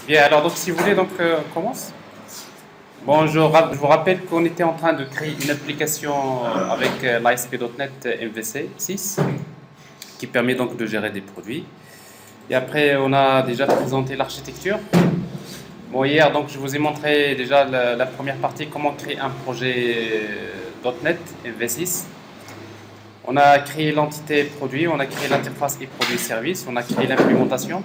Bien, alors donc si vous voulez, on commence. Bon, je vous rappelle qu'on était en train de créer une application avec l'ASP.NET MVC 6 qui permet donc de gérer des produits. Et après, on a déjà présenté l'architecture. Bon, hier, donc je vous ai montré déjà la première partie, comment créer un projet .NET MV6. On a créé l'entité produit, on a créé l'interface et produit service, on a créé l'implémentation.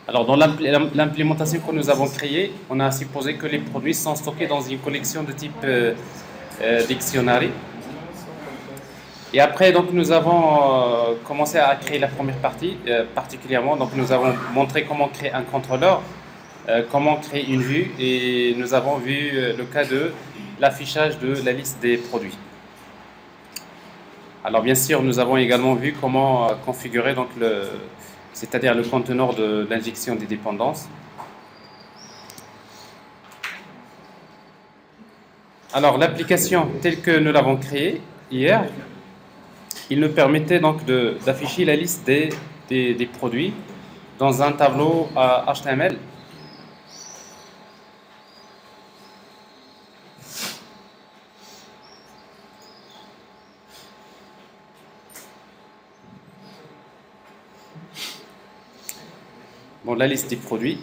Alors, dans l'implémentation que nous avons créée, on a supposé que les produits sont stockés dans une collection de type dictionary. Et après, donc, nous avons commencé à créer la première partie, particulièrement. Donc, nous avons montré comment créer un contrôleur, comment créer une vue, et nous avons vu le cas de l'affichage de la liste des produits. Alors, bien sûr, nous avons également vu comment configurer donc c'est-à-dire le conteneur de l'injection des dépendances. Alors, l'application telle que nous l'avons créée hier, il nous permettait donc d'afficher la liste des produits dans un tableau HTML. Bon, la liste des produits.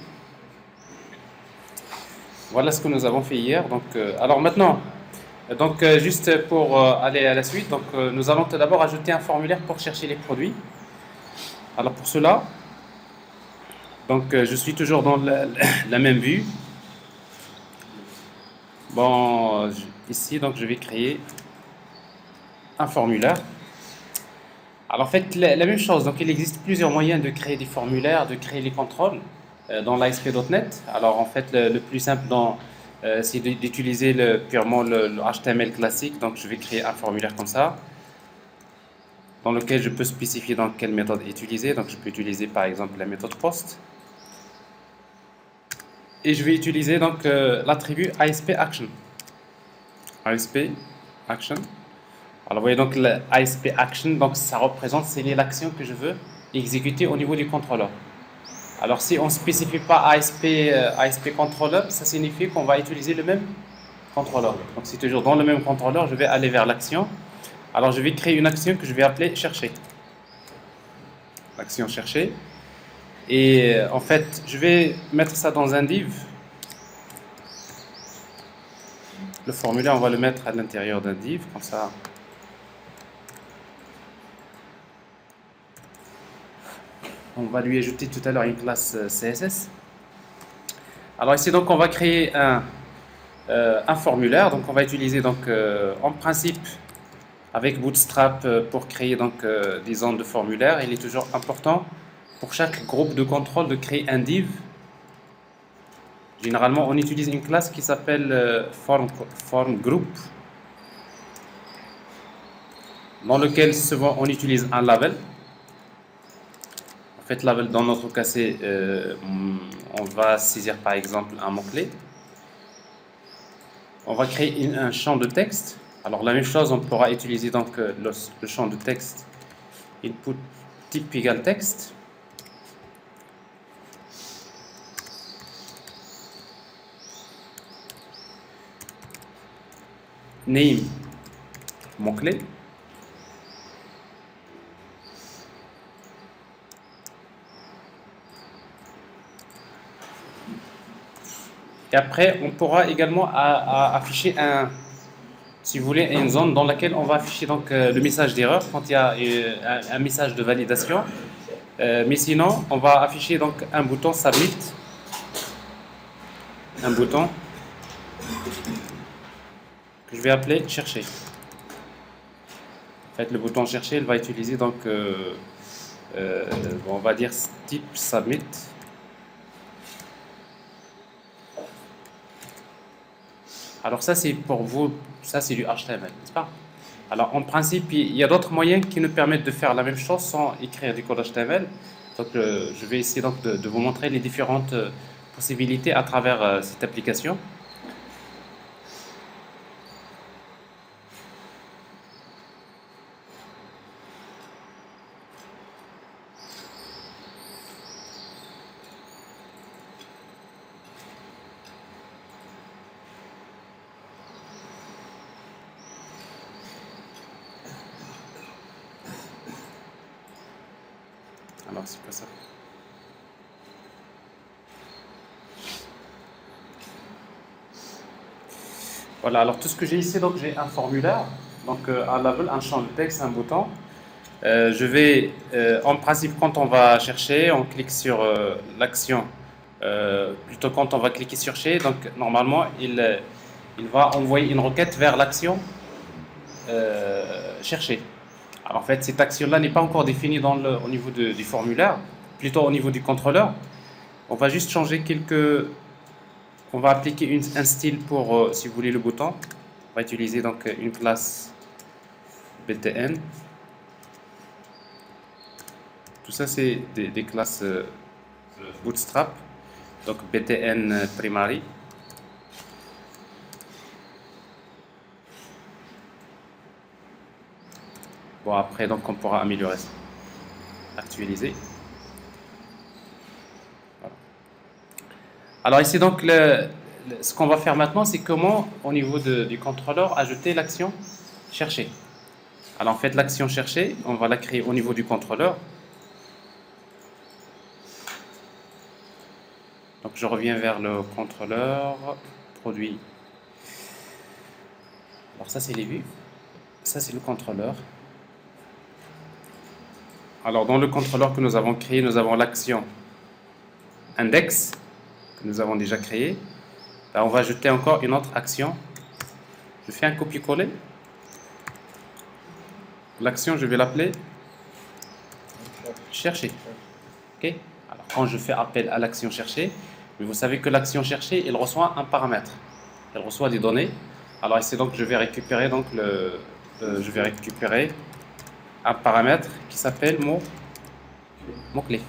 Voilà ce que nous avons fait hier. Alors maintenant, juste pour aller à la suite, nous allons tout d'abord ajouter un formulaire pour chercher les produits. Alors pour cela, je suis toujours dans la même vue. Bon, ici, donc je vais créer un formulaire. Alors en fait, la même chose. Donc il existe plusieurs moyens de créer des formulaires, de créer les contrôles dans l'ASP.NET. Alors en fait, le plus simple c'est d'utiliser purement le HTML classique. Donc je vais créer un formulaire comme ça, dans lequel je peux spécifier dans quelle méthode utiliser. Donc je peux utiliser par exemple la méthode post. Et je vais utiliser l'attribut ASP ASP Action. Alors vous voyez donc le ASP Action, donc ça représente, c'est l'action que je veux exécuter au niveau du contrôleur. Alors si on ne spécifie pas ASP controller, ça signifie qu'on va utiliser le même contrôleur. Donc c'est toujours dans le même contrôleur, je vais aller vers l'action. Alors je vais créer une action que je vais appeler chercher. L'action chercher. Et en fait, je vais mettre ça dans un div. Le formulaire, on va le mettre à l'intérieur d'un div, comme ça. On va lui ajouter tout à l'heure une classe CSS. Alors ici, donc, on va créer un formulaire. Donc, on va utiliser, en principe, avec Bootstrap pour créer des zones de formulaire. Il est toujours important pour chaque groupe de contrôle de créer un div. Généralement, on utilise une classe qui s'appelle form group, dans lequel souvent on utilise un label. En fait, label dans notre cas, on va saisir par exemple un mot-clé. On va créer un champ de texte. Alors la même chose, on pourra utiliser le champ de texte input type égal texte. Name, mot-clé. Et après, on pourra également afficher si vous voulez, une zone dans laquelle on va afficher le message d'erreur quand il y a un message de validation. Mais sinon, on va afficher un bouton submit, un bouton que je vais appeler chercher. En fait, le bouton chercher, il va utiliser on va dire type submit. Alors ça, c'est pour vous, ça c'est du HTML, n'est-ce pas? Alors en principe, il y a d'autres moyens qui nous permettent de faire la même chose sans écrire du code HTML. Je vais essayer de vous montrer les différentes possibilités à travers cette application. Alors, c'est pas ça. Voilà, alors tout ce que j'ai ici, donc j'ai un formulaire, donc un label, un champ de texte, un bouton. En principe, quand on va chercher, on clique sur l'action. Plutôt quand on va cliquer sur chercher, donc normalement, il va envoyer une requête vers l'action chercher. Alors en fait, cette action-là n'est pas encore définie au niveau du formulaire, plutôt au niveau du contrôleur. On va juste changer quelques. On va appliquer un style pour, si vous voulez, le bouton. On va utiliser donc une classe btn. Tout ça, c'est des classes Bootstrap. Donc btn primary. Bon, après, donc, on pourra améliorer ça. Actualiser. Voilà. Alors ici, donc, ce qu'on va faire maintenant, c'est comment, au niveau du contrôleur, ajouter l'action chercher. Alors en fait, l'action chercher, on va la créer au niveau du contrôleur. Donc je reviens vers le contrôleur, produit. Alors ça, c'est les vues. Ça, c'est le contrôleur. Alors dans le contrôleur que nous avons créé, nous avons l'action index, que nous avons déjà créé. Là, on va ajouter encore une autre action. Je fais un copier-coller. L'action, je vais l'appeler chercher. Ok. Alors, quand je fais appel à l'action chercher, vous savez que l'action chercher, il reçoit un paramètre. Il reçoit des données. Alors ici, donc, je vais récupérer un paramètre qui s'appelle mot-clé.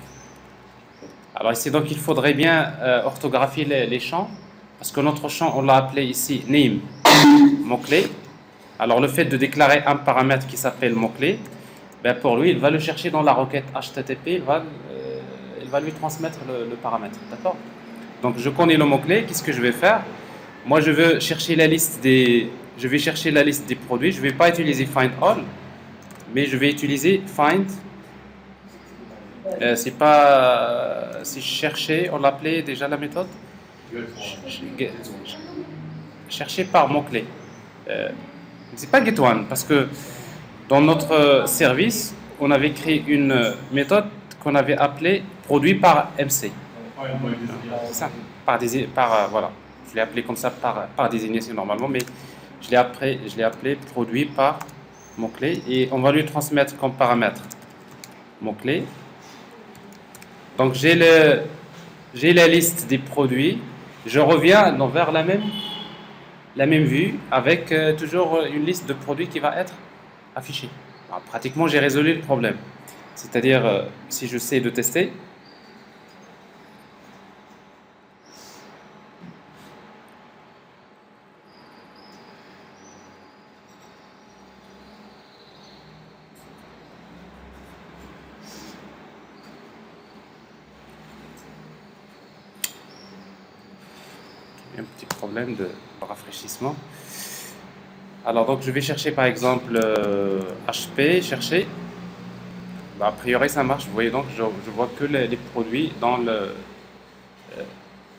Alors ici, donc, il faudrait bien orthographier les champs, parce que notre champ, on l'a appelé ici name, mot-clé. Alors le fait de déclarer un paramètre qui s'appelle mot-clé, ben pour lui, il va le chercher dans la requête HTTP, il va lui transmettre le paramètre, d'accord? Donc je connais le mot-clé, qu'est-ce que je vais faire? Moi je vais chercher la liste des produits, je ne vais pas utiliser find all, mais je vais utiliser find. C'est chercher, on l'appelait déjà la méthode? Chercher par mot-clé. C'est pas get one, parce que dans notre service, on avait créé une méthode qu'on avait appelée produit par MC. C'est ça, voilà. Je l'ai appelé comme ça par désignation normalement, mais je l'ai appelé produit par mot-clé et on va lui transmettre comme paramètre mot-clé. Donc j'ai la liste des produits. Je reviens vers la même vue avec toujours une liste de produits qui va être affichée. Alors, pratiquement, j'ai résolu le problème. C'est-à-dire, si je sais de tester, il y a un petit problème de rafraîchissement. Alors, donc, je vais chercher par exemple HP, chercher. A priori, ça marche. Vous voyez, donc, je vois que les produits dans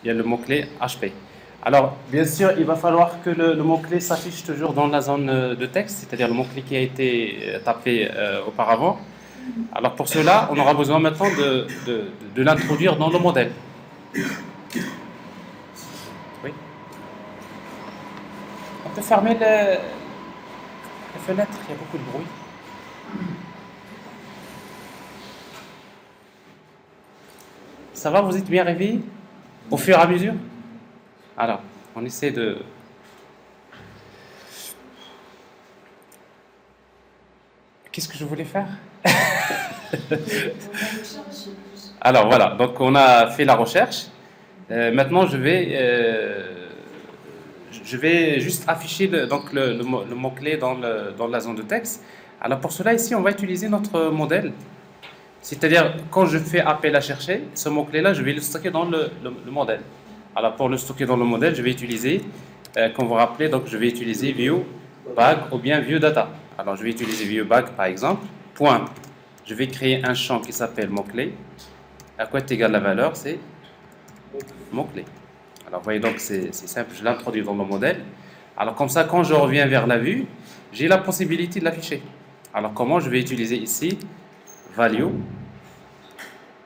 il y a le mot-clé HP. Alors, bien sûr, il va falloir que le mot-clé s'affiche toujours dans la zone de texte, c'est-à-dire le mot-clé qui a été tapé auparavant. Alors, pour cela, on aura besoin maintenant de l'introduire dans le modèle. Oui. On peut fermer les fenêtres, il y a beaucoup de bruit. Ça va, vous êtes bien réveillés au fur et à mesure? Alors, on essaie de... Qu'est-ce que je voulais faire? Alors voilà, donc on a fait la recherche. Maintenant, je vais juste afficher le mot-clé dans la zone de texte. Alors pour cela, ici, on va utiliser notre modèle. C'est-à-dire, quand je fais appel à chercher, ce mot-clé-là, je vais le stocker dans le modèle. Alors, pour le stocker dans le modèle, je vais utiliser, comme vous vous rappelez, donc je vais utiliser viewBag ou bien viewData. Alors, je vais utiliser viewBag, par exemple, point je vais créer un champ qui s'appelle mot-clé. À quoi est égale la valeur? C'est mot-clé. Alors, vous voyez, donc c'est simple, je l'introduis dans le modèle. Alors, comme ça, quand je reviens vers la vue, j'ai la possibilité de l'afficher. Alors, comment je vais utiliser ici value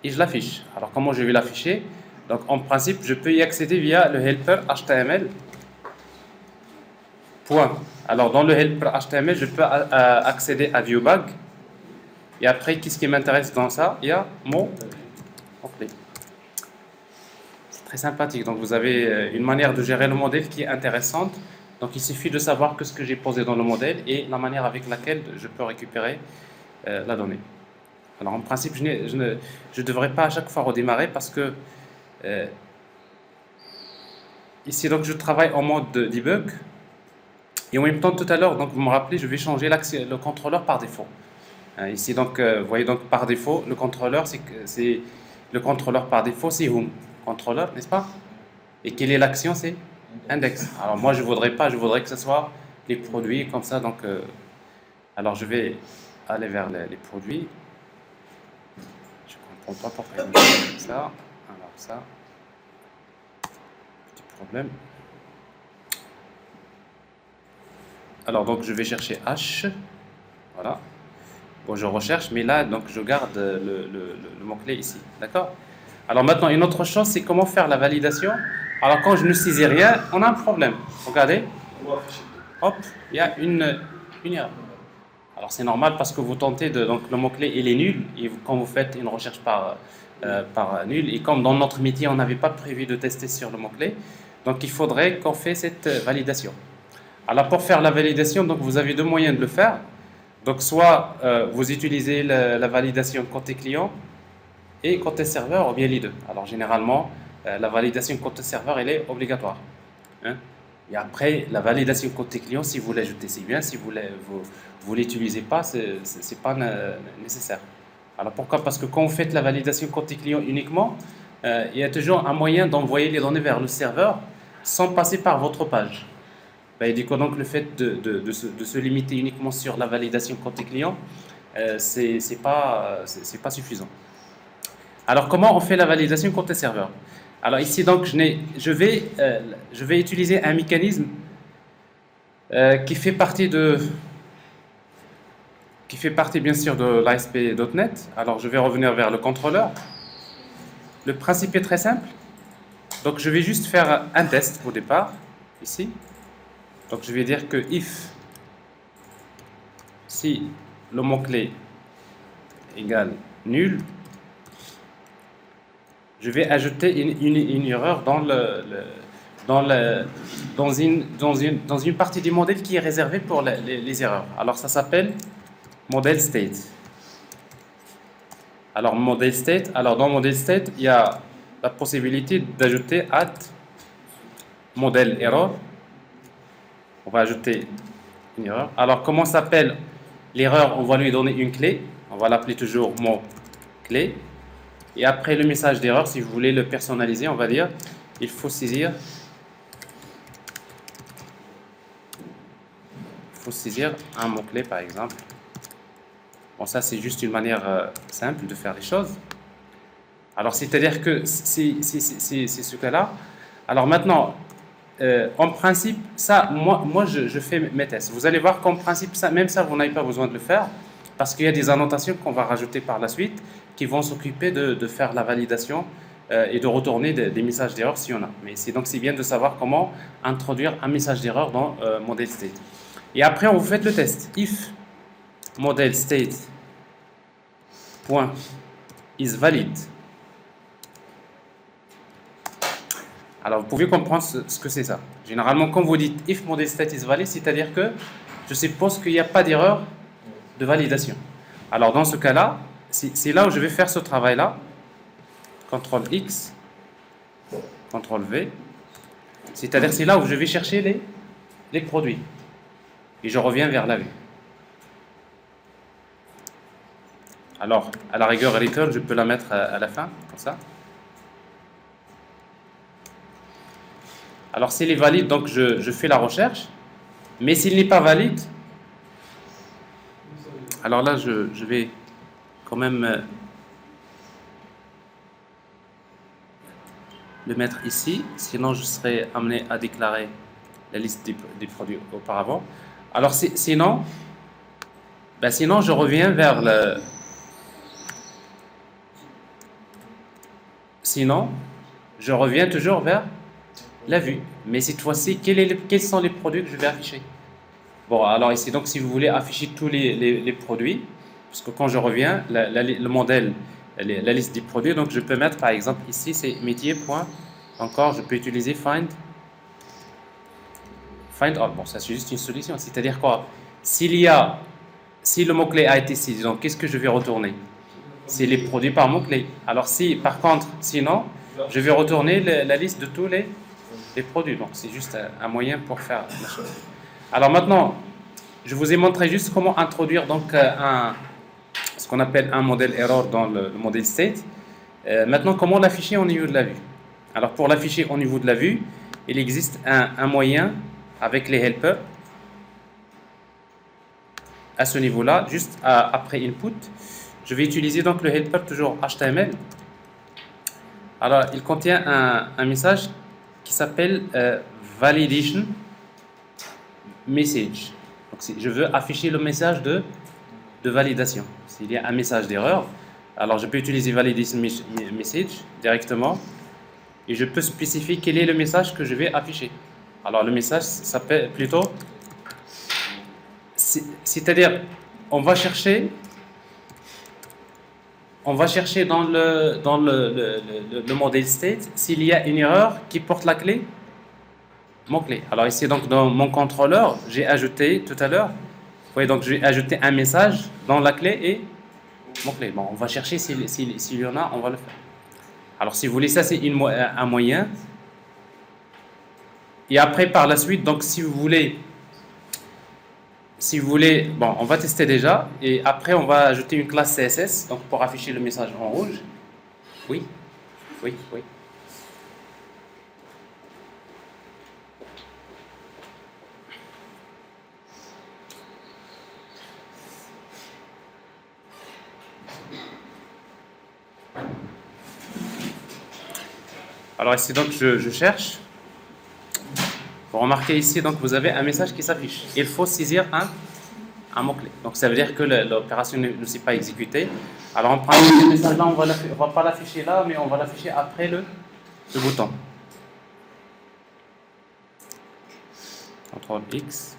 et je l'affiche. Alors, comment je vais l'afficher? Donc, en principe, je peux y accéder via le helper HTML. Point. Alors, dans le helper HTML, je peux accéder à ViewBag. Et après, qu'est-ce qui m'intéresse dans ça? Il y a mon mot-clé. C'est très sympathique. Donc, vous avez une manière de gérer le modèle qui est intéressante. Donc, il suffit de savoir que ce que j'ai posé dans le modèle et la manière avec laquelle je peux récupérer la donnée. Alors, en principe, je ne devrais pas à chaque fois redémarrer parce que ici, donc, je travaille en mode debug. Et en même temps, tout à l'heure, donc vous me rappelez, je vais changer le contrôleur par défaut. Ici, donc, vous voyez, donc par défaut, le contrôleur, le contrôleur par défaut, c'est Home. Contrôleur, n'est-ce pas? Et quelle est l'action? C'est Index. Alors moi, je voudrais pas, je voudrais que ce soit les produits comme ça. Donc, alors je vais aller vers les produits. Je ne comprends pas pourquoi il me fait ça. Alors ça, petit problème. Alors donc je vais chercher H. Voilà. Bon, je recherche, mais là, donc je garde le mot-clé ici. D'accord? Alors maintenant, une autre chose, c'est comment faire la validation. Alors quand je ne saisis rien, on a un problème. Regardez. Hop, il y a une erreur. Alors c'est normal parce que vous tentez de... Donc le mot-clé, il est nul. Et quand vous faites une recherche par nul, et comme dans notre métier, on n'avait pas prévu de tester sur le mot-clé, donc il faudrait qu'on fasse cette validation. Alors pour faire la validation, donc vous avez deux moyens de le faire. Donc soit vous utilisez la validation côté client et côté serveur, ou bien les deux. Alors généralement, la validation côté serveur, elle est obligatoire. Hein? Et après, la validation côté client, si vous l'ajoutez, c'est bien. Si vous ne l'utilisez pas, ce n'est pas nécessaire. Alors pourquoi? Parce que quand vous faites la validation côté client uniquement, il y a toujours un moyen d'envoyer les données vers le serveur sans passer par votre page. Et du coup, donc, le fait de se limiter uniquement sur la validation côté client, c'est pas suffisant. Alors, comment on fait la validation côté serveur? Alors ici, donc, je vais utiliser un mécanisme qui fait partie bien sûr de l'ASP.NET. Alors, je vais revenir vers le contrôleur. Le principe est très simple. Donc, je vais juste faire un test au départ, ici. Donc, je vais dire que if, si le mot-clé égale nul, je vais ajouter une erreur dans une partie du modèle qui est réservée pour les erreurs. Alors, ça s'appelle model state. Alors, model state, alors dans model state, il y a la possibilité d'ajouter at model error. On va ajouter une erreur. Alors, comment s'appelle l'erreur? On va lui donner une clé. On va l'appeler toujours mot clé. Et après le message d'erreur, si vous voulez le personnaliser, on va dire il faut saisir un mot-clé, par exemple. Bon, ça, c'est juste une manière simple de faire les choses. Alors, c'est-à-dire que c'est ce cas-là. Alors, maintenant, en principe, ça, moi je fais mes tests. Vous allez voir qu'en principe, même ça, vous n'avez pas besoin de le faire parce qu'il y a des annotations qu'on va rajouter par la suite qui vont s'occuper de faire la validation et de retourner des messages d'erreur s'il y en a. Mais donc, c'est bien de savoir comment introduire un message d'erreur dans model state. Et après, on vous fait le test. If model state point is valid. Alors, vous pouvez comprendre ce que c'est ça. Généralement, quand vous dites if model state is valid, c'est-à-dire que je suppose qu'il n'y a pas d'erreur de validation. Alors, dans ce cas-là, c'est là où je vais faire ce travail-là. CTRL X, CTRL V. C'est-à-dire c'est là où je vais chercher les produits. Et je reviens vers la vue. Alors, à la rigueur, return, je peux la mettre à la fin, comme ça. Alors, s'il est valide, donc je fais la recherche. Mais s'il n'est pas valide, alors là, je vais quand même le mettre ici, sinon je serais amené à déclarer la liste des produits auparavant. Alors sinon, sinon je reviens vers le... Sinon, je reviens toujours vers la vue. Mais cette fois-ci, quels sont les produits que je vais afficher? Bon, alors ici, donc si vous voulez afficher tous les produits, parce que quand je reviens, le modèle, la liste des produits, donc je peux mettre par exemple ici, c'est métier. Encore, je peux utiliser find all. Bon, ça c'est juste une solution. C'est-à-dire quoi? Si le mot-clé a été saisi, donc qu'est-ce que je vais retourner? C'est les produits par mot-clé. Alors si, par contre, sinon, je vais retourner la liste de tous les produits. Donc c'est juste un moyen pour faire la chose. Alors maintenant, je vous ai montré juste comment introduire donc ce qu'on appelle un modèle error dans le modèle state. Maintenant, comment l'afficher au niveau de la vue? Alors pour l'afficher au niveau de la vue, il existe un moyen avec les helpers à ce niveau-là, juste après input. Je vais utiliser donc le helper toujours HTML. Alors il contient un message qui s'appelle validation message. Donc si je veux afficher le message de validation. S'il y a un message d'erreur, alors je peux utiliser validation message directement et je peux spécifier quel est le message que je vais afficher. Alors le message s'appelle plutôt, c'est-à-dire on va chercher dans le model state s'il y a une erreur qui porte la clé mot-clé. Alors ici donc dans mon contrôleur, j'ai ajouté tout à l'heure, vous voyez donc j'ai ajouté un message dans la clé et mot-clé. Bon, on va chercher s'il y en a, on va le faire. Alors si vous voulez, ça c'est un moyen. Et après par la suite, donc si vous voulez, bon, on va tester déjà et après on va ajouter une classe CSS donc pour afficher le message en rouge. Oui, oui, oui. Alors ici donc je cherche. Vous remarquez ici donc vous avez un message qui s'affiche. Il faut saisir un mot-clé. Donc ça veut dire que l'opération ne s'est pas exécutée. Alors on prend ce message-là, on va pas l'afficher là, mais on va l'afficher après le bouton. CTRL X.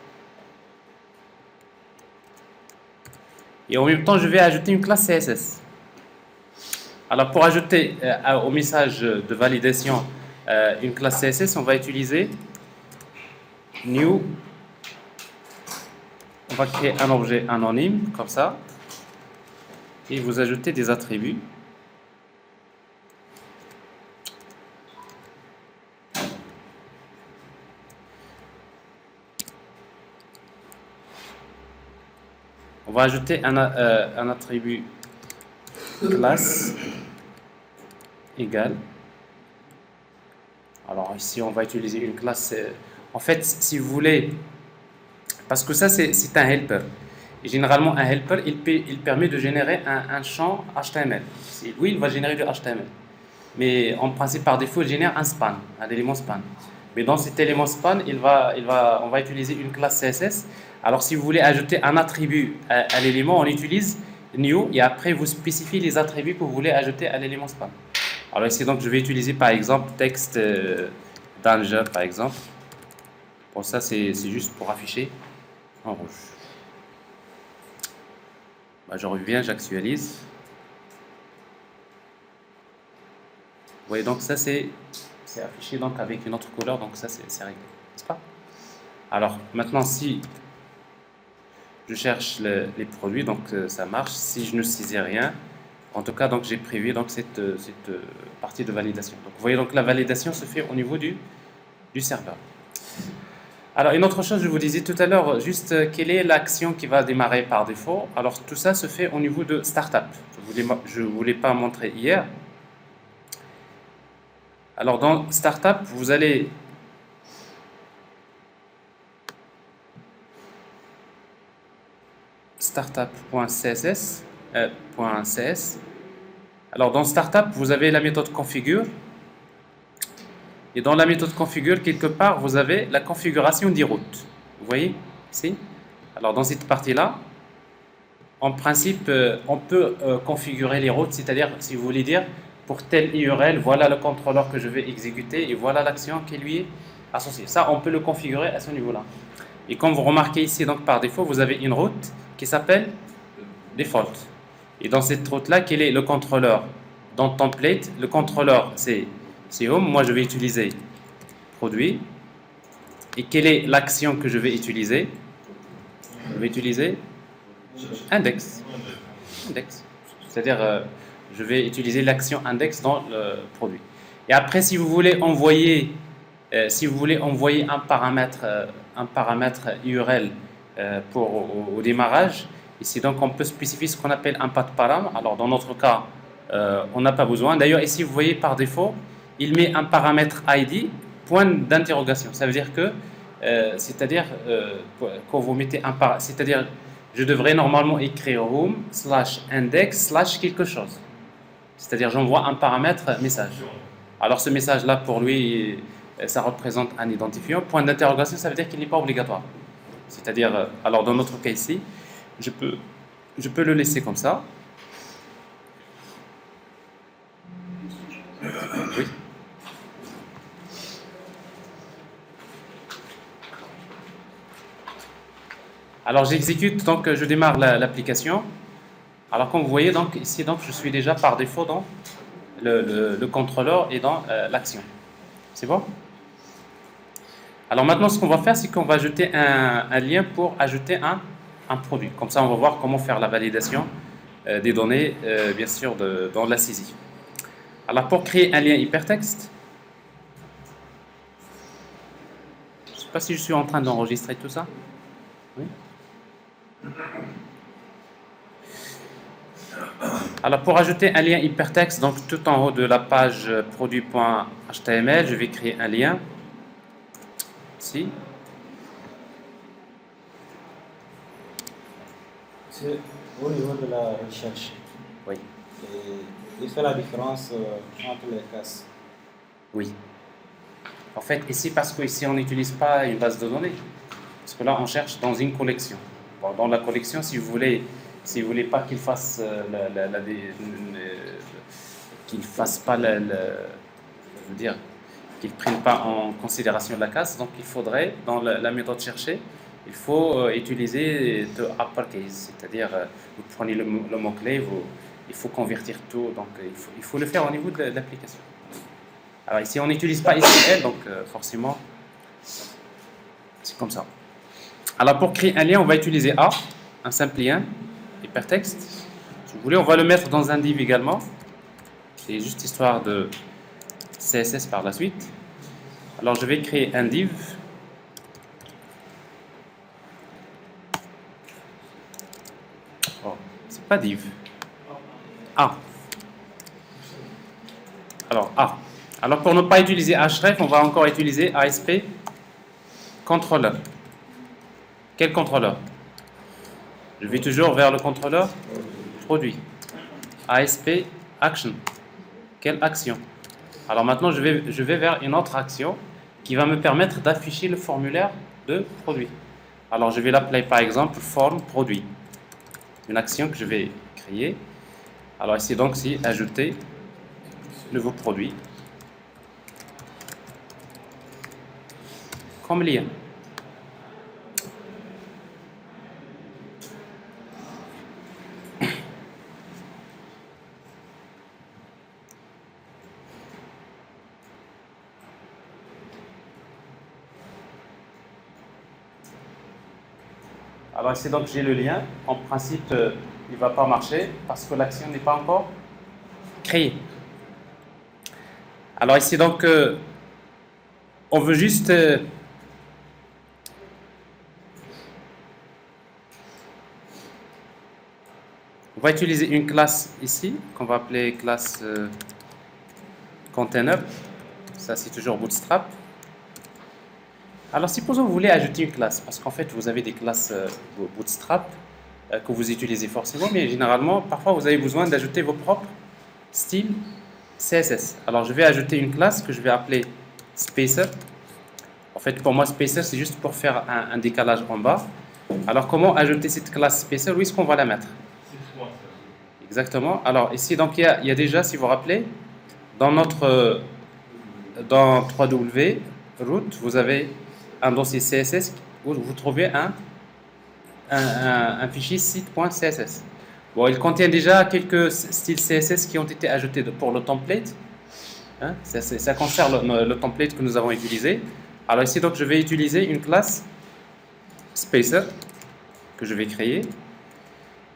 Et en même temps, je vais ajouter une classe CSS. Alors pour ajouter au message de validation une classe CSS, on va utiliser new. On va créer un objet anonyme, comme ça. Et vous ajoutez des attributs. On va ajouter un attribut classe égale. Alors ici, on va utiliser une classe. En fait, si vous voulez, parce que ça, c'est un helper. Et généralement, un helper, il permet de générer un champ HTML. Oui, il va générer du HTML. Mais en principe, par défaut, il génère un span, un élément span. Mais dans cet élément span, on va utiliser une classe CSS. Alors, si vous voulez ajouter un attribut à l'élément, on utilise new et après, vous spécifiez les attributs que vous voulez ajouter à l'élément span. Alors ici, donc, je vais utiliser par exemple texte danger, par exemple. Pour ça, c'est juste pour afficher en rouge. Je reviens, j'actualise. Vous voyez, donc ça, c'est affiché donc avec une autre couleur, donc ça, c'est réglé, n'est-ce pas? Alors, maintenant, si je cherche les produits, donc ça marche. Si je ne saisis rien, en tout cas, donc j'ai prévu donc cette partie de validation. Donc, vous voyez, donc la validation se fait au niveau du serveur. Alors, une autre chose, je vous disais tout à l'heure, juste quelle est l'action qui va démarrer par défaut. Alors, tout ça se fait au niveau de Startup. Je ne voulais pas montrer hier. Alors, dans Startup, vous allez startup.css. .cs. Alors dans Startup, vous avez la méthode configure. Et dans la méthode configure, quelque part, vous avez la configuration des routes. Vous voyez ici? Alors dans cette partie-là, en principe, on peut configurer les routes, c'est-à-dire, si vous voulez dire, pour telle URL, voilà le contrôleur que je vais exécuter et voilà l'action qui lui est associée. Ça, on peut le configurer à ce niveau-là. Et comme vous remarquez ici, donc par défaut, vous avez une route qui s'appelle default. Et dans cette route-là, quel est le contrôleur? Dans template, le contrôleur, c'est home. Moi, je vais utiliser produit. Et quelle est l'action que je vais utiliser? Je vais utiliser index. C'est-à-dire, je vais utiliser l'action index dans le produit. Et après, si vous voulez envoyer, un paramètre URL au démarrage, ici donc on peut spécifier ce qu'on appelle un path param. Alors dans notre cas, on n'a pas besoin. D'ailleurs ici vous voyez par défaut, il met un paramètre ID point d'interrogation. Ça veut dire que, quand vous mettez c'est-à-dire je devrais normalement écrire home /index / quelque chose. C'est-à-dire j'envoie un paramètre message. Alors ce message-là pour lui, ça représente un identifiant. Point d'interrogation, ça veut dire qu'il n'est pas obligatoire. C'est-à-dire, alors dans notre cas ici, je peux le laisser comme ça. Oui. Alors j'exécute, donc je démarre l'application. Alors comme vous voyez, donc ici donc je suis déjà par défaut dans le contrôleur et dans l'action. C'est bon? Alors maintenant ce qu'on va faire, c'est qu'on va ajouter un lien pour ajouter un produit. Comme ça on va voir comment faire la validation des données, bien sûr, dans la saisie. Alors pour créer un lien hypertexte, je ne sais pas si je suis en train d'enregistrer tout ça. Oui. Alors pour ajouter un lien hypertexte, donc tout en haut de la page produit.html, je vais créer un lien ici. C'est au niveau de la recherche. Oui. Et il fait la différence entre les classes. Oui. En fait, ici, parce qu'ici, on n'utilise pas une base de données. Parce que là, on cherche dans une collection. Bon, dans la collection, si vous voulez pas qu'il fasse je veux dire, qu'il ne prenne pas en considération la case, donc il faudrait, dans la méthode chercher, il faut utiliser de uppercase, c'est-à-dire vous prenez le mot-clé, il faut convertir tout, donc il faut le faire au niveau de l'application. Alors ici, on n'utilise pas SQL, donc forcément, c'est comme ça. Alors pour créer un lien, on va utiliser un simple lien, hypertexte. Si vous voulez, on va le mettre dans un div également. C'est juste histoire de CSS par la suite. Alors je vais créer un div. Oh, c'est pas div. Alors Alors pour ne pas utiliser href, on va encore utiliser ASP controller. Quel contrôleur? Je vais toujours vers le contrôleur produit. ASP action. Quelle action? Alors maintenant, je vais vers une autre action qui va me permettre d'afficher le formulaire de produit. Alors je vais l'appeler par exemple form produit. Une action que je vais créer. Alors ici donc, c'est ajouter nouveau produit comme lien. Alors ici donc j'ai le lien. En principe, il ne va pas marcher parce que l'action n'est pas encore créée. Alors ici donc, on veut juste on va utiliser une classe ici qu'on va appeler classe container. Ça c'est toujours Bootstrap. Alors supposons que vous voulez ajouter une classe, parce qu'en fait vous avez des classes Bootstrap que vous utilisez forcément, mais généralement, parfois vous avez besoin d'ajouter vos propres styles CSS. Alors je vais ajouter une classe que je vais appeler Spacer. En fait, pour moi, Spacer, c'est juste pour faire un décalage en bas. Alors comment ajouter cette classe Spacer? Où est-ce qu'on va la mettre? Exactement. Alors ici, donc il y a déjà, si vous vous rappelez, dans notre dans 3W root, vous avez un dossier CSS où vous trouvez un fichier site.css. Bon, il contient déjà quelques styles CSS qui ont été ajoutés pour le template. Hein, ça concerne le template que nous avons utilisé. Alors ici, donc, je vais utiliser une classe Spacer que je vais créer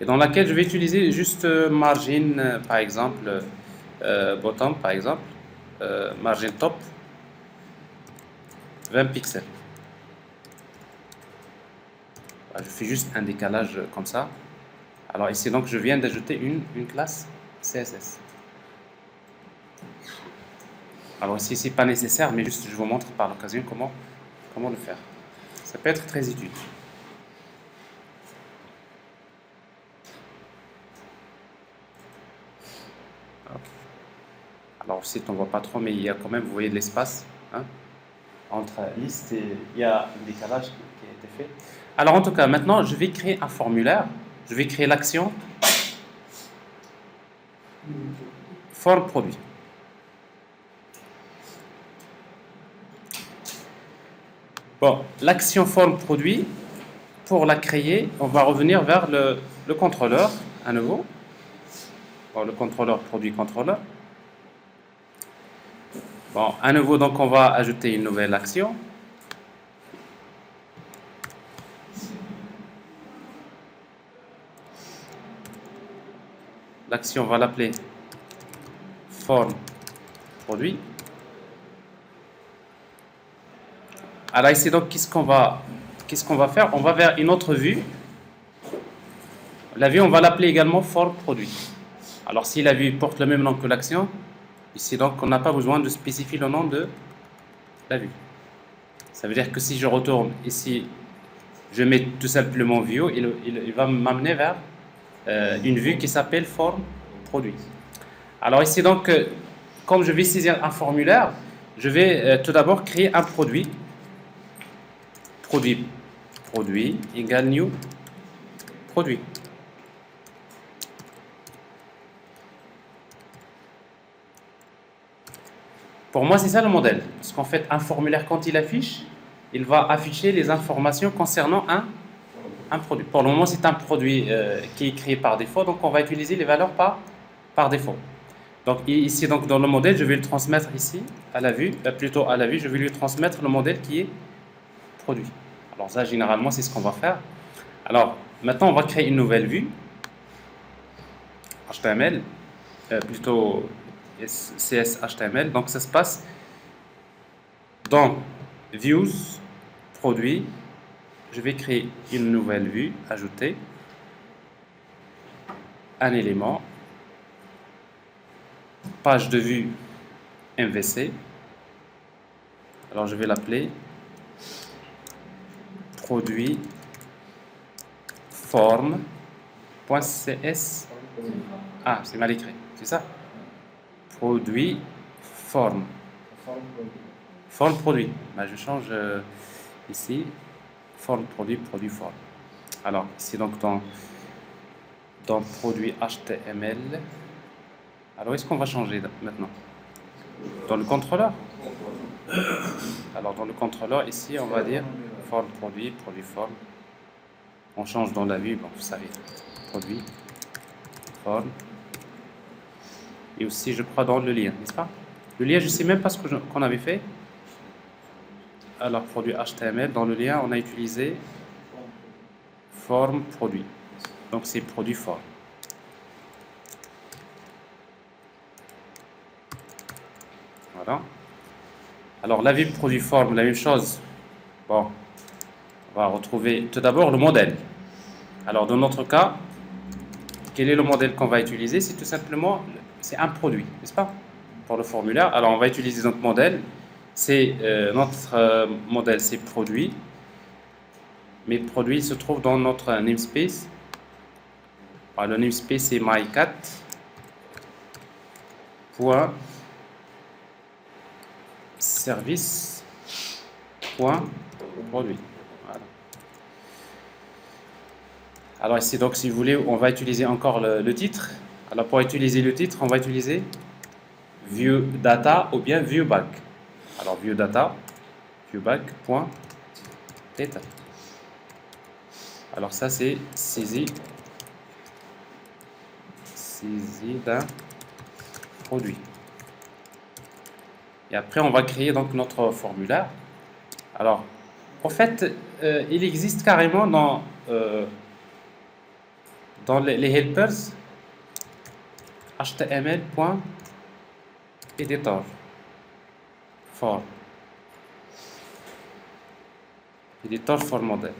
et dans laquelle je vais utiliser juste margin, par exemple, bottom, par exemple, margin top, 20 pixels. Je fais juste un décalage comme ça. Alors ici, donc, je viens d'ajouter une classe CSS. Alors ici, c'est pas nécessaire, mais juste je vous montre par l'occasion comment le faire. Ça peut être très utile. Alors ici, on ne voit pas trop, mais il y a quand même, vous voyez de l'espace, hein, entre liste et il y a un décalage qui a été fait. Alors en tout cas, maintenant, je vais créer un formulaire. Je vais créer l'action forme produit. Bon, l'action forme produit, pour la créer, on va revenir vers le contrôleur à nouveau. Bon, le contrôleur produit contrôleur. Bon, à nouveau, donc on va ajouter une nouvelle action. L'action, on va l'appeler forme produit. Alors ici, donc, qu'est-ce qu'on va faire? On va vers une autre vue. La vue, on va l'appeler également forme produit. Alors si la vue porte le même nom que l'action, ici, donc, on n'a pas besoin de spécifier le nom de la vue. Ça veut dire que si je retourne ici, je mets tout simplement view, il va m'amener vers une vue qui s'appelle forme produit. Alors ici, donc, comme je vais saisir un formulaire, je vais tout d'abord créer un produit. Produit égale new produit. Pour moi, c'est ça le modèle. Parce qu'en fait, un formulaire, quand il affiche, il va afficher les informations concernant un produit. Pour le moment, c'est un produit qui est créé par défaut, donc on va utiliser les valeurs par défaut. Donc ici, donc, dans le modèle, je vais le transmettre ici, à la vue, plutôt à la vue, je vais lui transmettre le modèle qui est produit. Alors ça, généralement, c'est ce qu'on va faire. Alors, maintenant, on va créer une nouvelle vue, HTML, plutôt CS HTML. Donc, ça se passe dans Views, Produit. Je vais créer une nouvelle vue, ajouter un élément, page de vue MVC. Alors, je vais l'appeler produit forme.cs. Ah, c'est mal écrit, c'est ça? Produit forme. Forme produit. Ben, je change ici. Forme produit, produit forme. Alors, ici donc dans produit HTML. Alors, est-ce qu'on va changer maintenant? Dans le contrôleur? Alors, dans le contrôleur, ici, on va dire forme produit, produit forme. On change dans la vue, bon, vous savez, produit, forme. Et aussi, je crois, dans le lien, n'est-ce pas? Le lien, je ne sais même pas ce qu'on avait fait. Alors, produit HTML, dans le lien, on a utilisé forme produit. Donc, c'est produit forme. Voilà. Alors, la vue produit forme, la même chose. Bon, on va retrouver tout d'abord le modèle. Alors, dans notre cas, quel est le modèle qu'on va utiliser? C'est tout simplement, c'est un produit, n'est-ce pas? Pour le formulaire. Alors, on va utiliser notre modèle. C'est notre modèle, c'est produit. Mais produit se trouve dans notre namespace. Alors, le namespace c'est my4 point service point produit. Voilà. Alors ici, donc, si vous voulez, on va utiliser encore le titre. Alors, pour utiliser le titre, on va utiliser viewData ou bien viewBack. Alors, viewData, viewBack.data. Alors, ça, c'est saisie d'un produit. Et après, on va créer donc notre formulaire. Alors, en fait, il existe carrément dans les helpers html.editor for model.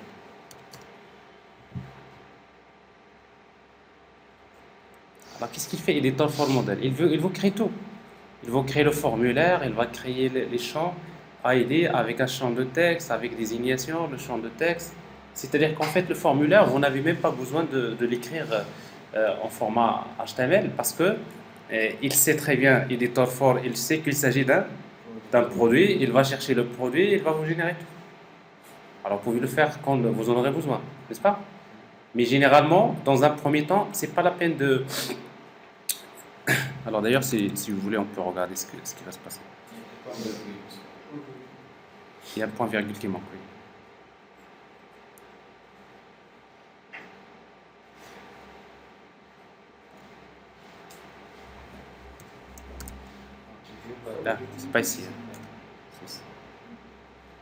Alors, qu'est-ce qu'il fait, editor for model? Il veut créer tout. Il va créer le formulaire, il va créer les champs ID avec un champ de texte, avec désignation, le champ de texte. C'est-à-dire qu'en fait, le formulaire, vous n'avez même pas besoin de l'écrire en format HTML parce que il sait très bien, editor for, il sait qu'il s'agit d'un produit, il va chercher le produit, il va vous générer tout. Alors, vous pouvez le faire quand vous en aurez besoin, n'est-ce pas? Mais généralement, dans un premier temps, c'est pas la peine de... Alors d'ailleurs, si vous voulez, on peut regarder ce qui va se passer. Il y a un point virgule qui manque, oui. Là, c'est pas ici.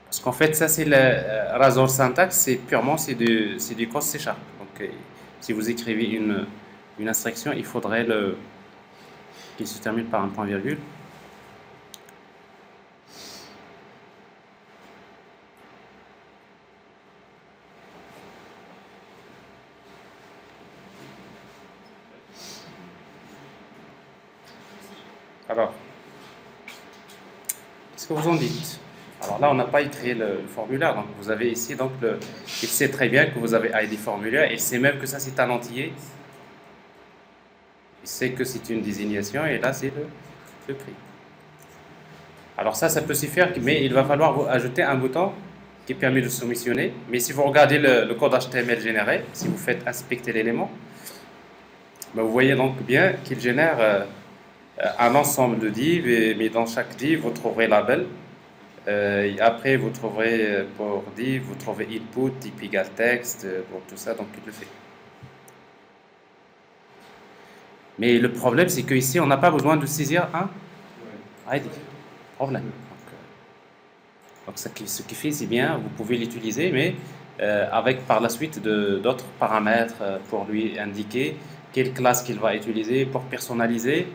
Parce qu'en fait, ça c'est le Razor syntaxe, c'est purement du code C#. Donc, si vous écrivez une instruction, il faudrait qu'il se termine par un point virgule. Alors, qu'est-ce que vous en dites? Alors là, on n'a pas écrit le formulaire, donc vous avez ici, donc il sait très bien que vous avez ID formulaire, il sait même que ça c'est un entier. Il sait que c'est une désignation et là c'est le prix. Alors ça peut suffire, mais il va falloir vous ajouter un bouton qui permet de soumissionner. Mais si vous regardez le code HTML généré, si vous faites inspecter l'élément, ben vous voyez donc bien qu'il génère un ensemble de divs, mais dans chaque div vous trouverez label. Et après vous trouverez pour div, vous trouvez input, type égal texte, pour tout ça, donc il le fait. Mais le problème, c'est qu'ici, on n'a pas besoin de saisir un ID. Problème. Donc ce qui fait, c'est bien, vous pouvez l'utiliser, mais avec par la suite d'autres paramètres pour lui indiquer quelle classe qu'il va utiliser pour personnaliser.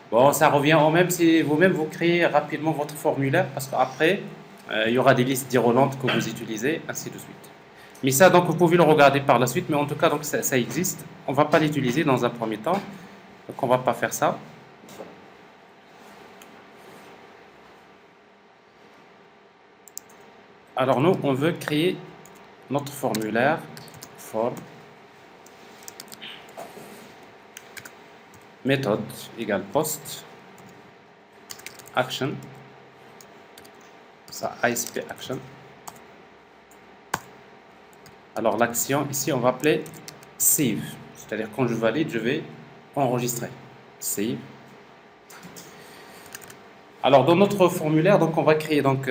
Bon, ça revient au même si vous-même vous créez rapidement votre formulaire, parce qu'après, il y aura des listes déroulantes que vous utilisez, ainsi de suite. Mais ça, donc, vous pouvez le regarder par la suite, mais en tout cas, donc, ça existe. On ne va pas l'utiliser dans un premier temps. Donc on ne va pas faire ça. Alors nous, on veut créer notre formulaire form méthode égale post action, ça ASP action. Alors l'action ici, on va appeler save, c'est-à-dire quand je valide, je vais enregistrer. Save. Alors dans notre formulaire, donc on va créer donc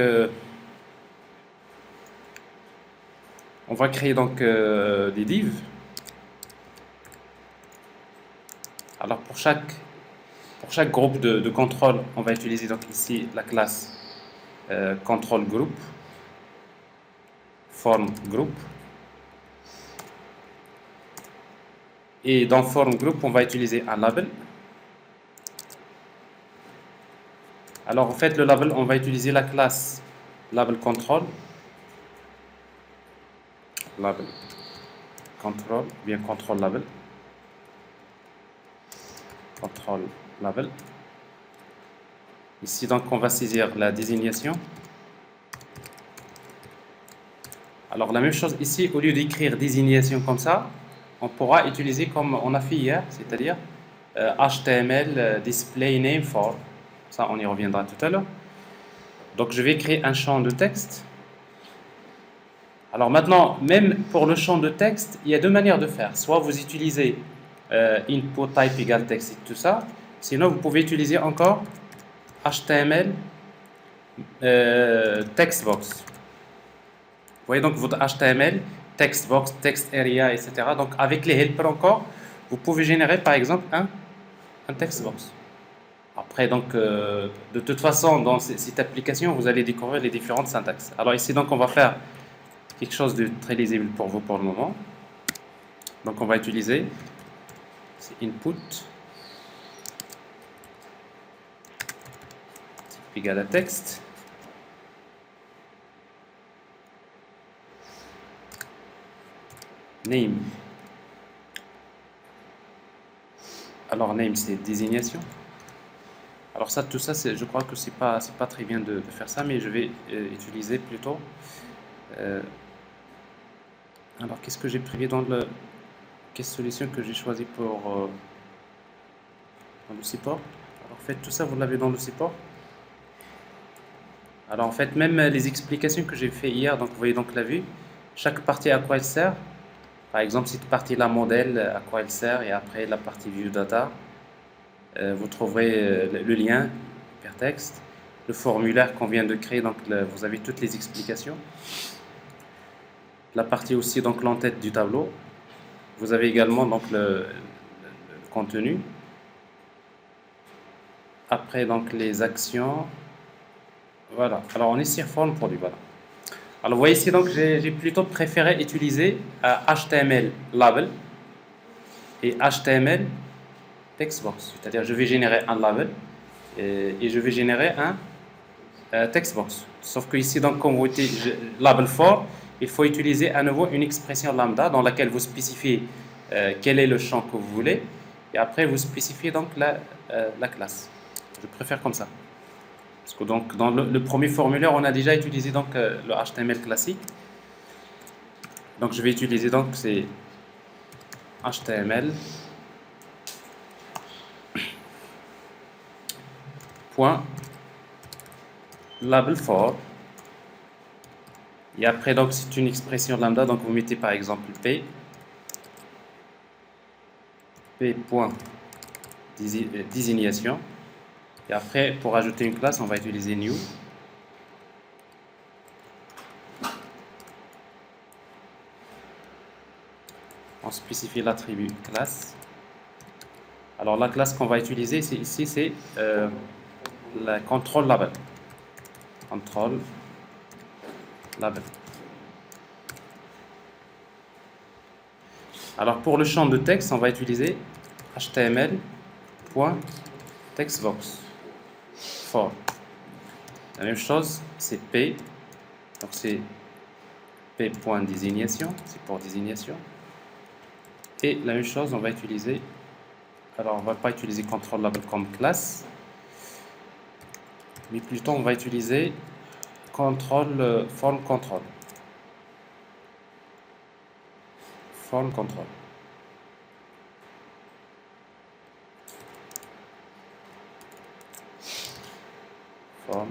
des divs. Alors pour chaque groupe de contrôle, on va utiliser donc ici la classe control group, form group. Et dans form group, on va utiliser un label. Alors en fait, le label, on va utiliser la classe label control. Label control, bien control label. Control label. Ici, donc, on va saisir la désignation. Alors la même chose ici, au lieu d'écrire désignation comme ça, on pourra utiliser comme on a fait hier, c'est-à-dire HTML display name for. Ça, on y reviendra tout à l'heure. Donc, je vais créer un champ de texte. Alors maintenant, même pour le champ de texte, il y a deux manières de faire. Soit vous utilisez input type égale texte et tout ça. Sinon, vous pouvez utiliser encore HTML textbox. Vous voyez donc votre HTML, textbox, text area, etc. Donc avec les helpers encore, vous pouvez générer par exemple un textbox. Après donc, de toute façon, dans cette application, vous allez découvrir les différentes syntaxes. Alors ici donc, on va faire quelque chose de très lisible pour vous pour le moment. Donc on va utiliser input égale à texte. Name. Alors name c'est désignation. Alors ça, tout ça, je crois que c'est pas très bien de faire ça, mais je vais utiliser plutôt. Alors qu'est-ce que j'ai prévu dans le quelle solution que j'ai choisi pour dans le support. Alors en fait tout ça vous l'avez dans le support. Alors en fait même les explications que j'ai fait hier, donc vous voyez donc la vue, chaque partie à quoi elle sert. Par exemple cette partie là modèle à quoi elle sert et après la partie view data. Vous trouverez le lien hypertexte, le formulaire qu'on vient de créer, donc vous avez toutes les explications. La partie aussi donc l'entête du tableau. Vous avez également donc le contenu. Après donc les actions. Voilà. Alors on est sur forme produit. Voilà. Alors vous voyez ici donc j'ai plutôt préféré utiliser HTML label et HTML textbox. C'est-à-dire je vais générer un label et je vais générer un textbox. Sauf que ici donc comme vous utilisez label for, il faut utiliser à nouveau une expression lambda dans laquelle vous spécifiez quel est le champ que vous voulez et après vous spécifiez donc la classe. Je préfère comme ça. Parce que donc dans le premier formulaire, on a déjà utilisé donc le HTML classique. Donc je vais utiliser donc c'est HTML point label for. Et après donc c'est une expression lambda, donc vous mettez par exemple p point désignation. Et après, pour ajouter une classe, on va utiliser new. On spécifie l'attribut classe. Alors la classe qu'on va utiliser ici, c'est la control label. Control label. Alors pour le champ de texte, on va utiliser HTML.textbox. For. La même chose, c'est P. Donc c'est P.désignation, c'est pour désignation. Et la même chose, on va utiliser. Alors on va pas utiliser control label comme classe, mais plutôt on va utiliser control form control. Form control. Form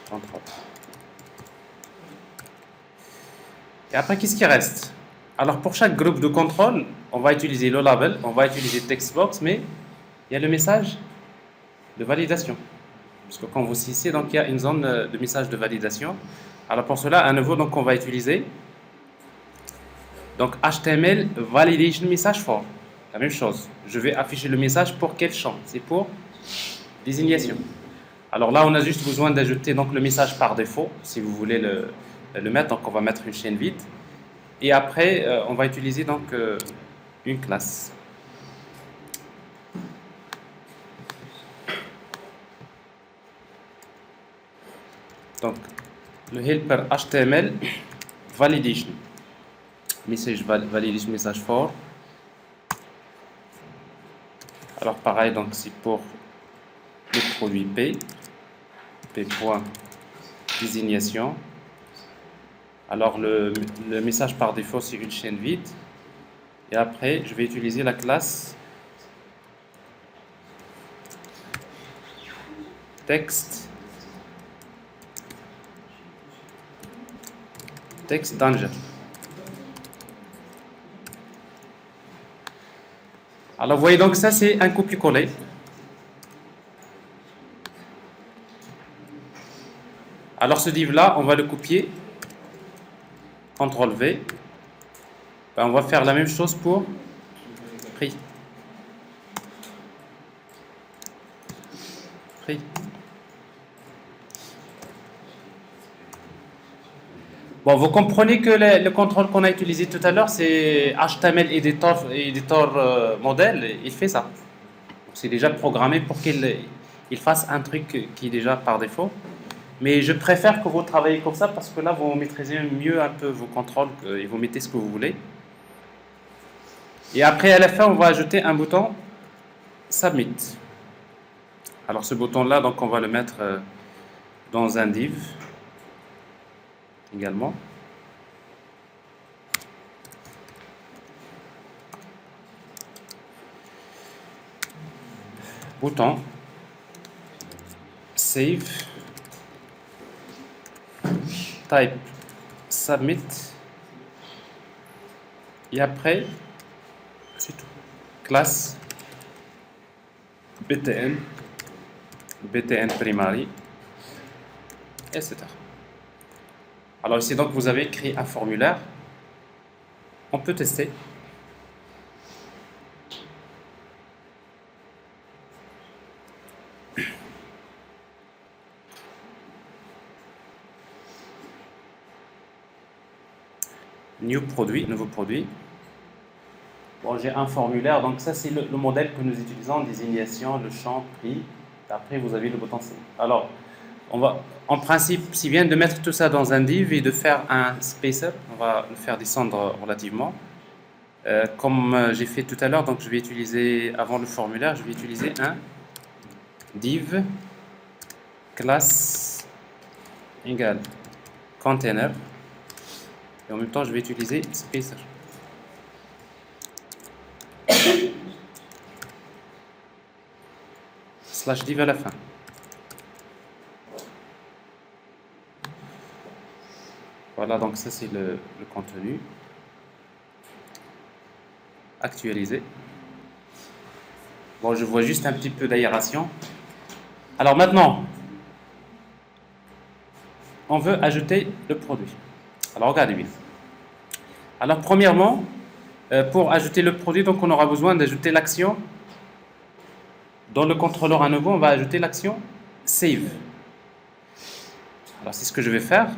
control. Et après, qu'est-ce qui reste? Alors pour chaque groupe de contrôle, on va utiliser le label, on va utiliser textbox, mais il y a le message de validation. Parce que quand vous ici, donc il y a une zone de message de validation. Alors pour cela, à nouveau, donc on va utiliser donc HTML validation message for. La même chose. Je vais afficher le message pour quel champ? C'est pour désignation. Alors là, on a juste besoin d'ajouter donc le message par défaut, si vous voulez le mettre. Donc on va mettre une chaîne vide. Et après, on va utiliser donc une classe. Donc, le helper HTML validation. Message validation message for. Alors pareil, donc c'est pour le produit P. P.désignation. Alors le message par défaut c'est une chaîne vide. Et après je vais utiliser la classe text danger. Alors vous voyez donc ça c'est un copier-coller. Alors ce div là on va le copier, CTRL V. Ben, on va faire la même chose pour prix. Bon, vous comprenez que le contrôle qu'on a utilisé tout à l'heure, c'est HTML editor modèle, il fait ça. C'est déjà programmé pour qu'il fasse un truc qui est déjà par défaut. Mais je préfère que vous travaillez comme ça parce que là, vous maîtrisez mieux un peu vos contrôles et vous mettez ce que vous voulez. Et après, à la fin, on va ajouter un bouton Submit. Alors, ce bouton-là, donc, on va le mettre dans un div également. Bouton Save. Type Submit. Et après, c'est tout. Classe BTN primary, etc. Alors ici donc vous avez créé un formulaire. On peut tester. Nouveau produit. Bon, j'ai un formulaire, donc ça c'est le modèle que nous utilisons, désignation, le champ, prix. Après vous avez le bouton save. Alors, on va, en principe, s'il vient de mettre tout ça dans un div et de faire un spacer, on va le faire descendre relativement. Comme j'ai fait tout à l'heure, donc je vais utiliser, avant le formulaire, je vais utiliser un div classe égale container. Et en même temps, je vais utiliser spacer. Slash div à la fin. Voilà, donc ça c'est le contenu. Actualiser. Bon, je vois juste un petit peu d'aération. Alors maintenant, on veut ajouter le produit. Alors regardez bien. Alors premièrement, pour ajouter le produit, donc on aura besoin d'ajouter l'action. Dans le contrôleur à nouveau, on va ajouter l'action save. Alors c'est ce que je vais faire.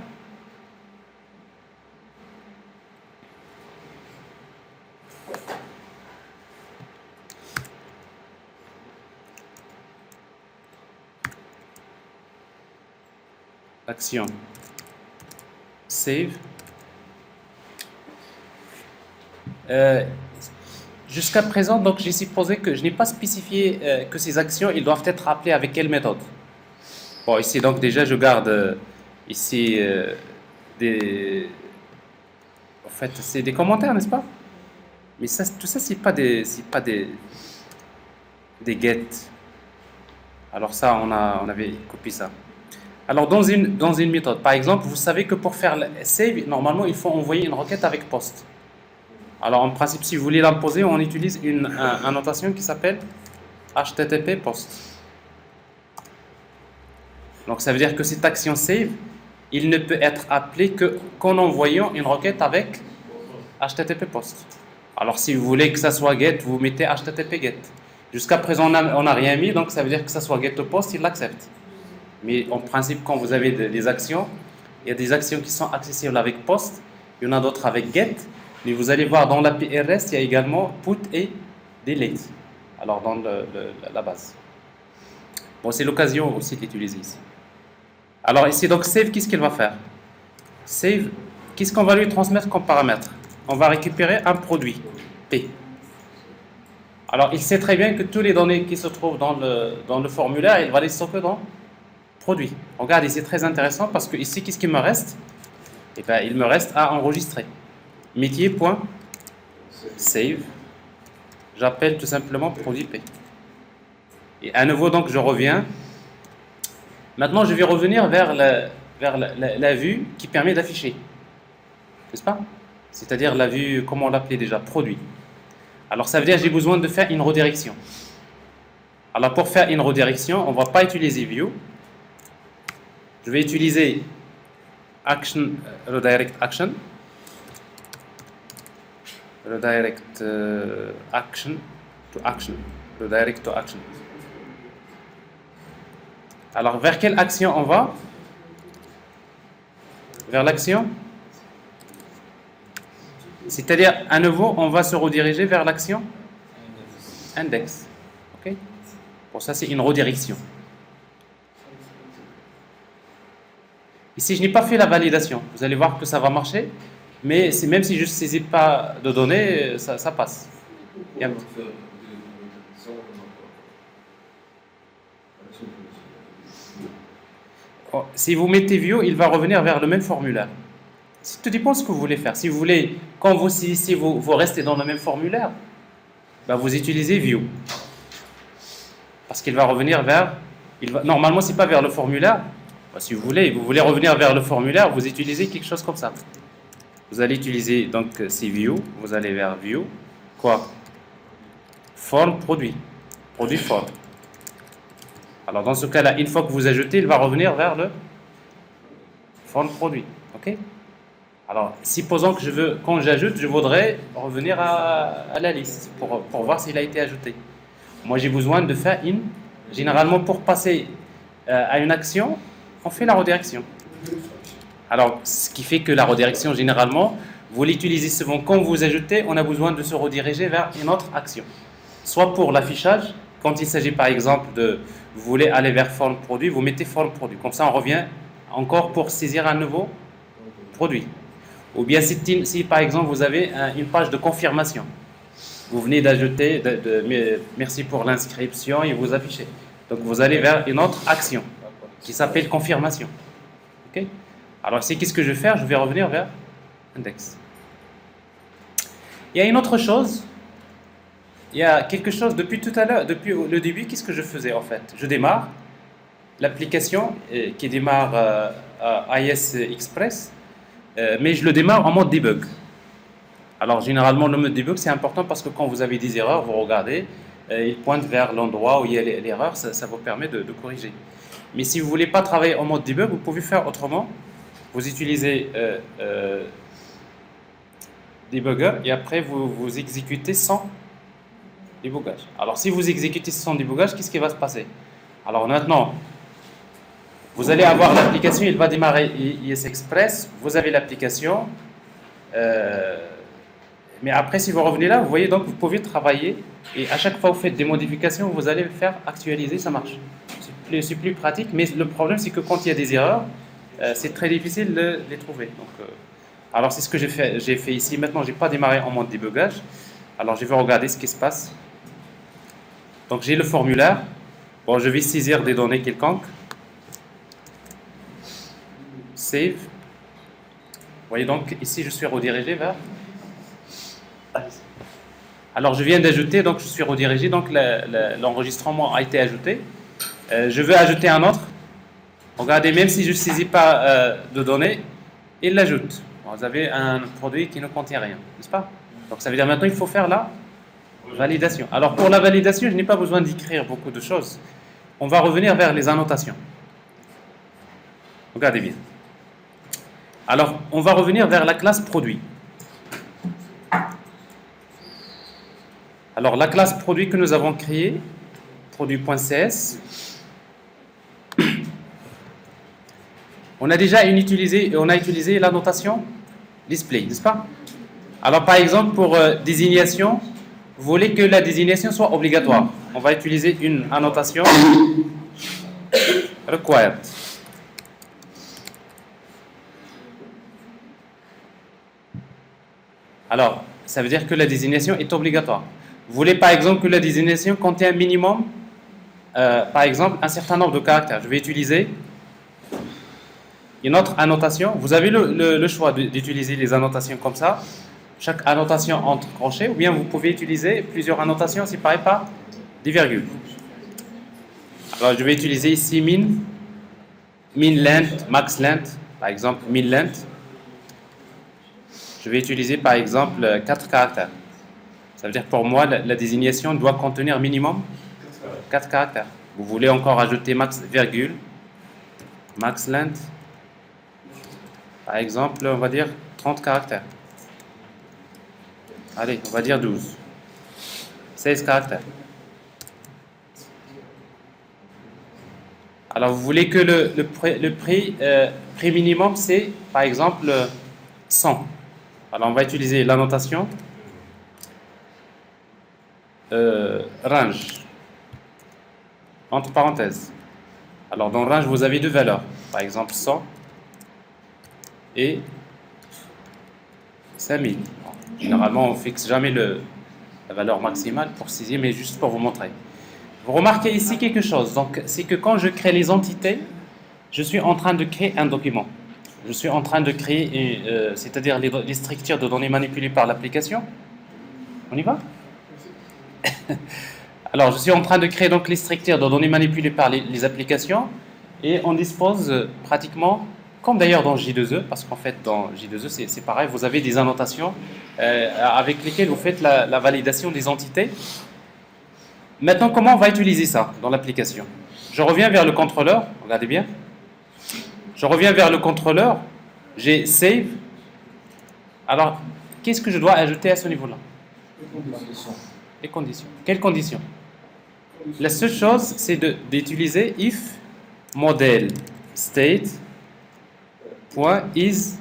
Action save. Jusqu'à présent, donc j'ai supposé que je n'ai pas spécifié que ces actions, ils doivent être appelées avec quelle méthode. Bon, ici donc déjà je garde ici des, en fait c'est des commentaires, n'est-ce pas? Mais ça, tout ça c'est pas des get. Alors ça on avait copié ça. Alors dans une méthode, par exemple, vous savez que pour faire le save, normalement il faut envoyer une requête avec post. Alors en principe, si vous voulez l'imposer, on utilise une annotation qui s'appelle HTTP post. Donc ça veut dire que cette action save, il ne peut être appelé qu'en envoyant une requête avec HTTP post. Alors si vous voulez que ça soit get, vous mettez HTTP get. Jusqu'à présent, on n'a rien mis, donc ça veut dire que ça soit get ou post, il l'accepte. Mais en principe, quand vous avez des actions, il y a des actions qui sont accessibles avec post, il y en a d'autres avec get. Mais vous allez voir dans l'API REST, il y a également put et delete. Alors dans la base. Bon, c'est l'occasion aussi d'utiliser ici. Alors ici, donc save, qu'est-ce qu'il va faire? Save, qu'est-ce qu'on va lui transmettre comme paramètre? On va récupérer un produit, P. Alors il sait très bien que toutes les données qui se trouvent dans le formulaire, il va les stocker dans produit. Regardez, c'est très intéressant parce que ici, qu'est-ce qu'il me reste? Et bien, il me reste à enregistrer. Métier.save. J'appelle tout simplement produit P. Et à nouveau, donc, je reviens. Maintenant, je vais revenir vers la vue qui permet d'afficher. N'est-ce pas? C'est-à-dire la vue, comment on l'appelait déjà, produit. Alors, ça veut dire que j'ai besoin de faire une redirection. Alors, pour faire une redirection, on ne va pas utiliser View. Je vais utiliser Action, Redirect Action. Redirect Action to Action. Redirect to Action. Alors, vers quelle action on va? Vers l'action? C'est-à-dire, à nouveau, on va se rediriger vers l'action index. Ok? Pour ça, c'est une redirection. Ici, je n'ai pas fait la validation. Vous allez voir que ça va marcher. Mais même si je ne saisis pas de données, ça passe. Si vous mettez View, il va revenir vers le même formulaire. Tout dépend de ce que vous voulez faire. Si vous voulez, quand vous saisissez, vous restez dans le même formulaire, ben vous utilisez View. Parce qu'il va revenir vers... normalement, ce n'est pas vers le formulaire. Ben, si vous voulez revenir vers le formulaire, vous utilisez quelque chose comme ça. Vous allez utiliser, donc, c'est View. Vous allez vers View. Quoi? Forme, produit. Produit, forme. Alors, dans ce cas-là, une fois que vous ajoutez, il va revenir vers le forme, produit. OK? Alors, supposons que quand j'ajoute, je voudrais revenir à la liste pour voir s'il a été ajouté. Moi, j'ai besoin de faire généralement, pour passer à une action, on fait la redirection. Alors, ce qui fait que la redirection, généralement, vous l'utilisez souvent quand vous ajoutez, on a besoin de se rediriger vers une autre action. Soit pour l'affichage, quand il s'agit par exemple vous voulez aller vers forme produit, vous mettez forme produit. Comme ça, on revient encore pour saisir un nouveau produit. Ou bien si par exemple vous avez une page de confirmation, vous venez d'ajouter merci pour l'inscription et vous affichez. Donc vous allez vers une autre action qui s'appelle confirmation. Ok? Alors ici, qu'est-ce que je vais faire? Je vais revenir vers index. Il y a une autre chose. Il y a quelque chose depuis tout à l'heure, depuis le début, qu'est-ce que je faisais en fait? Je démarre l'application qui démarre IS Express, mais je le démarre en mode debug. Alors généralement le mode debug c'est important parce que quand vous avez des erreurs, vous regardez, il pointe vers l'endroit où il y a l'erreur, ça vous permet de corriger. Mais si vous ne voulez pas travailler en mode debug, vous pouvez faire autrement. Vous utilisez debugger et après vous exécutez sans débogage. Alors si vous exécutez sans débogage, qu'est-ce qui va se passer? Alors maintenant, vous allez avoir l'application, il va démarrer IS Express, vous avez l'application, mais après si vous revenez là, vous voyez donc vous pouvez travailler et à chaque fois que vous faites des modifications, vous allez faire actualiser, ça marche. C'est plus pratique, mais le problème c'est que quand il y a des erreurs, c'est très difficile de les trouver. Donc, alors c'est ce que j'ai fait ici. Maintenant, je n'ai pas démarré en mode débugage. Alors je vais regarder ce qui se passe. Donc j'ai le formulaire. Bon, je vais saisir des données quelconques. Save. Vous voyez donc ici je suis redirigé vers... Alors je viens d'ajouter, donc je suis redirigé, donc l'enregistrement a été ajouté. Je veux ajouter un autre. Regardez, même si je ne saisis pas de données, il l'ajoute. Vous avez un produit qui ne contient rien, n'est-ce pas? Donc ça veut dire maintenant il faut faire la validation. Alors pour la validation, je n'ai pas besoin d'écrire beaucoup de choses. On va revenir vers les annotations. Regardez bien. Alors on va revenir vers la classe produit. Alors la classe produit que nous avons créée, produit.cs, on a déjà utilisé la notation display, n'est-ce pas? Alors par exemple pour désignation, vous voulez que la désignation soit obligatoire. On va utiliser une annotation required. Alors, ça veut dire que la désignation est obligatoire. Vous voulez par exemple que la désignation contient un minimum, par exemple, un certain nombre de caractères. Je vais utiliser Une autre annotation, vous avez le choix d'utiliser les annotations comme ça, chaque annotation entre crochets, ou bien vous pouvez utiliser plusieurs annotations séparées par des virgules. Alors je vais utiliser ici min length, max length, par exemple min length. Je vais utiliser par exemple 4 caractères. Ça veut dire que pour moi, la désignation doit contenir minimum 4 caractères. Vous voulez encore ajouter max virgule, max length, par exemple, on va dire 30 caractères. Allez, on va dire 12. 16 caractères. Alors, vous voulez que le prix minimum, c'est, par exemple, 100. Alors, on va utiliser l'annotation range, entre parenthèses. Alors, dans range, vous avez deux valeurs. Par exemple, 100 et 5000. Généralement, on ne fixe jamais la valeur maximale pour saisir, mais juste pour vous montrer. Vous remarquez ici quelque chose, donc c'est que quand je crée les entités, je suis en train de créer un document. Je suis en train de créer, c'est-à-dire les structures de données manipulées par l'application. On y va? Alors, je suis en train de créer donc les structures de données manipulées par les applications, et on dispose pratiquement, comme d'ailleurs dans J2E, parce qu'en fait dans J2E c'est pareil, vous avez des annotations avec lesquelles vous faites la validation des entités. Maintenant, comment on va utiliser ça dans l'application? Je reviens vers le contrôleur, regardez bien. Je reviens vers le contrôleur, j'ai save. Alors, qu'est-ce que je dois ajouter à ce niveau-là? Les conditions. Quelles conditions? La seule chose, c'est d'utiliser if model state .is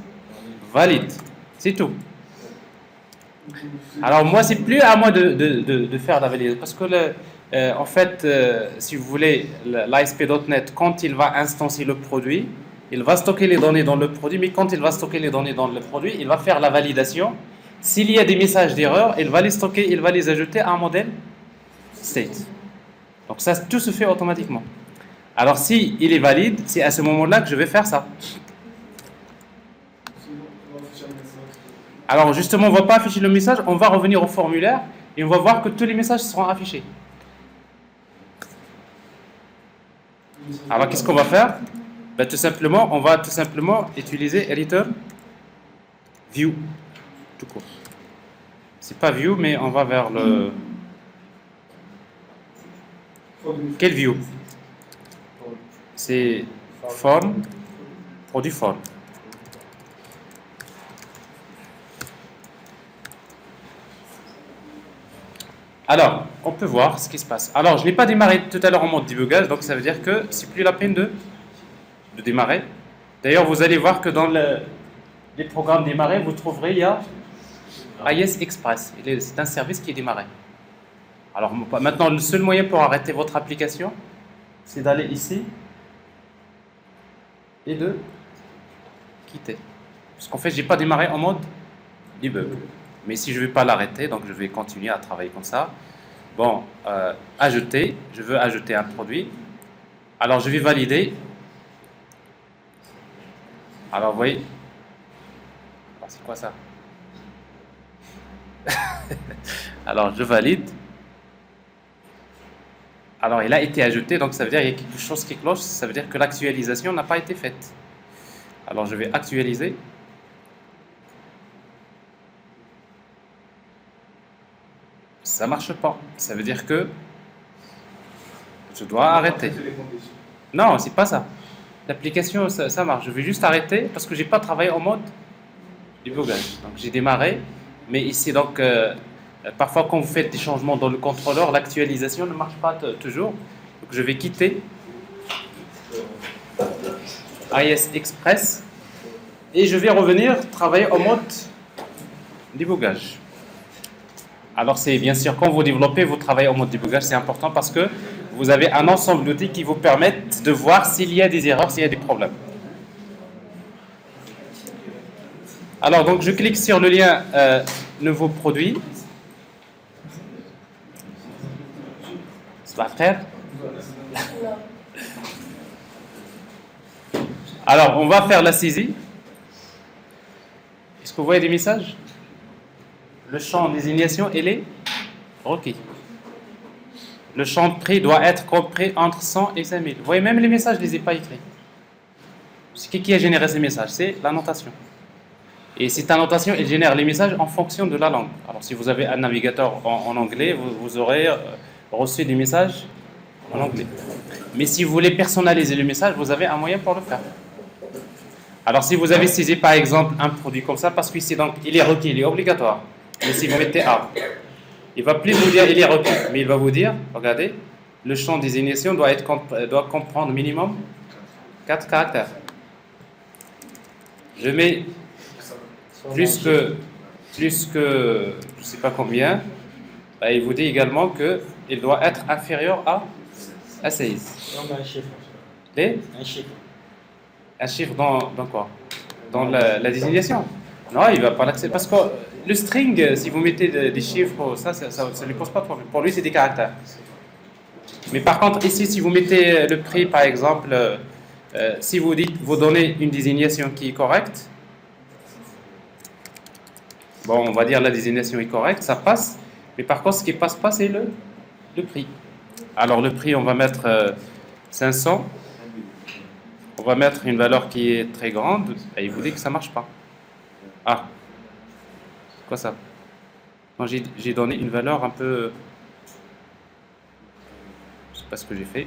valid. C'est tout. Alors moi, c'est plus à moi de faire la validation, parce que en fait, si vous voulez, l'ASP.NET, quand il va instancier le produit, il va stocker les données dans le produit, mais quand il va stocker les données dans le produit, il va faire la validation. S'il y a des messages d'erreur, il va les stocker, il va les ajouter à un modèle state. Donc ça, tout se fait automatiquement. Alors si il est valide, c'est à ce moment-là que je vais faire ça. Alors justement, on ne va pas afficher le message, on va revenir au formulaire et on va voir que tous les messages seront affichés. Alors qu'est-ce qu'on va faire? Ben, on va tout simplement utiliser return view tout court. C'est pas view, mais on va vers le... Quel view? C'est form, produit form. Alors, on peut voir ce qui se passe. Alors, je n'ai pas démarré tout à l'heure en mode débugage, donc ça veut dire que c'est plus la peine de démarrer. D'ailleurs, vous allez voir que dans les programmes démarrer, vous trouverez, il y a AES Express. C'est un service qui est démarré. Alors, maintenant, le seul moyen pour arrêter votre application, c'est d'aller ici et de quitter. Parce qu'en fait, je n'ai pas démarré en mode debug. Mais si je ne vais pas l'arrêter, donc je vais continuer à travailler comme ça. Bon, ajouter, je veux ajouter un produit. Alors je vais valider. Alors vous voyez, c'est quoi ça? Alors je valide. Alors il a été ajouté, donc ça veut dire qu'il y a quelque chose qui cloche, ça veut dire que l'actualisation n'a pas été faite. Alors je vais actualiser. Ça marche pas. Ça veut dire que je dois arrêter. Non, c'est pas ça. L'application, ça marche. Je vais juste arrêter parce que j'ai pas travaillé en mode débugage. Donc j'ai démarré, mais ici donc parfois quand vous faites des changements dans le contrôleur, l'actualisation ne marche pas toujours. Donc je vais quitter AES Express et je vais revenir travailler en mode débugage. Alors c'est bien sûr, quand vous développez, vous travaillez en mode débugage, c'est important parce que vous avez un ensemble d'outils qui vous permettent de voir s'il y a des erreurs, s'il y a des problèmes. Alors donc je clique sur le lien nouveau produit. Ça va faire. Alors, on va faire la saisie. Est-ce que vous voyez des messages? Le champ désignation, il est requis. Le champ de prix doit être compris entre 100 et 5000. Vous voyez, même les messages, je ne les ai pas écrits. Qui a généré ces messages? C'est l'annotation. Et cette annotation, elle génère les messages en fonction de la langue. Alors, si vous avez un navigateur en anglais, vous aurez reçu des messages en anglais. Mais si vous voulez personnaliser le message, vous avez un moyen pour le faire. Alors, si vous avez saisi, par exemple, un produit comme ça, parce qu'ici, donc, il est requis, il est obligatoire. Mais si vous mettez A, il ne va plus vous dire il est requis, mais il va vous dire, regardez, le champ désignation doit comprendre minimum 4 caractères. Je mets plus que je ne sais pas combien, bah, il vous dit également qu'il doit être inférieur à 16. Donc un chiffre. Un chiffre. Un chiffre dans quoi? Dans la désignation? Non, il ne va pas l'accepter. Parce que le string, si vous mettez des chiffres, ça ne lui pose pas de problème. Pour lui, c'est des caractères. Mais par contre, ici, si vous mettez le prix, par exemple, si vous donnez une désignation qui est correcte, bon, on va dire la désignation est correcte, ça passe. Mais par contre, ce qui ne passe pas, c'est le prix. Alors, le prix, on va mettre 500. On va mettre une valeur qui est très grande. Et il vous dit que ça ne marche pas. Ah, c'est quoi ça? Moi, j'ai donné une valeur un peu... Je ne sais pas ce que j'ai fait.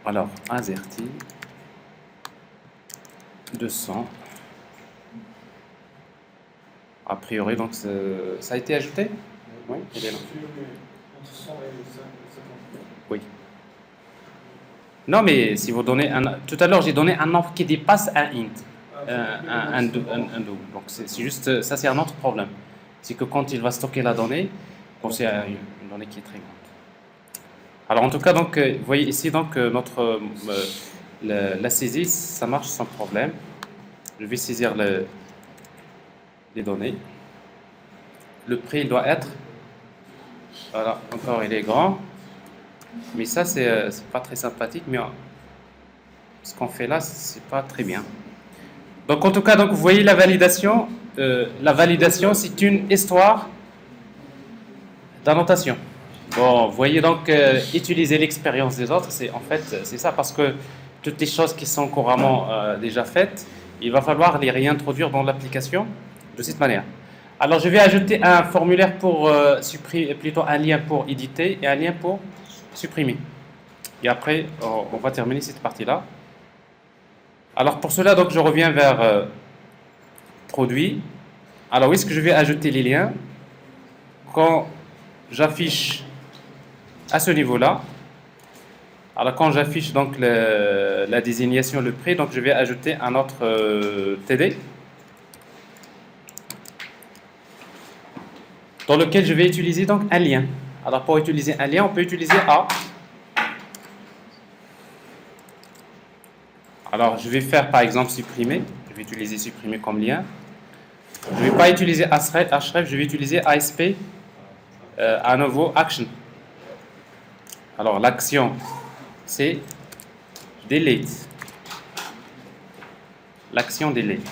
Alors, AZERTY 200. A priori, donc, ça a été ajouté? Oui, il est là. Oui. Non, mais si vous donnez un... Tout à l'heure, j'ai donné un nombre qui dépasse un int, un double. Donc, c'est juste... Ça, c'est un autre problème. C'est que quand il va stocker la donnée, bon, c'est une donnée qui est très grande. Alors, en tout cas, donc, vous voyez ici, donc, la saisie, ça marche sans problème. Je vais saisir les données. Le prix, il doit être... Voilà, encore, il est grand. Mais ça, c'est pas très sympathique, mais ce qu'on fait là, c'est pas très bien. Donc, en tout cas, donc, vous voyez la validation. La validation, c'est une histoire d'annotation. Bon, vous voyez donc, utiliser l'expérience des autres, c'est ça, parce que toutes les choses qui sont couramment déjà faites, il va falloir les réintroduire dans l'application de cette manière. Alors, je vais ajouter un formulaire pour supprimer, plutôt un lien pour éditer et un lien pour supprimer. Et après, on va terminer cette partie-là. Alors, pour cela, donc, je reviens vers produit. Alors, où est-ce que je vais ajouter les liens? Quand j'affiche à ce niveau-là, alors quand j'affiche donc la désignation, le prix, donc je vais ajouter un autre TD dans lequel je vais utiliser donc un lien. Alors pour utiliser un lien, on peut utiliser A. Alors je vais faire par exemple supprimer. Je vais utiliser supprimer comme lien. Je ne vais pas utiliser href, je vais utiliser ASP, à nouveau action. Alors l'action c'est delete. L'action delete.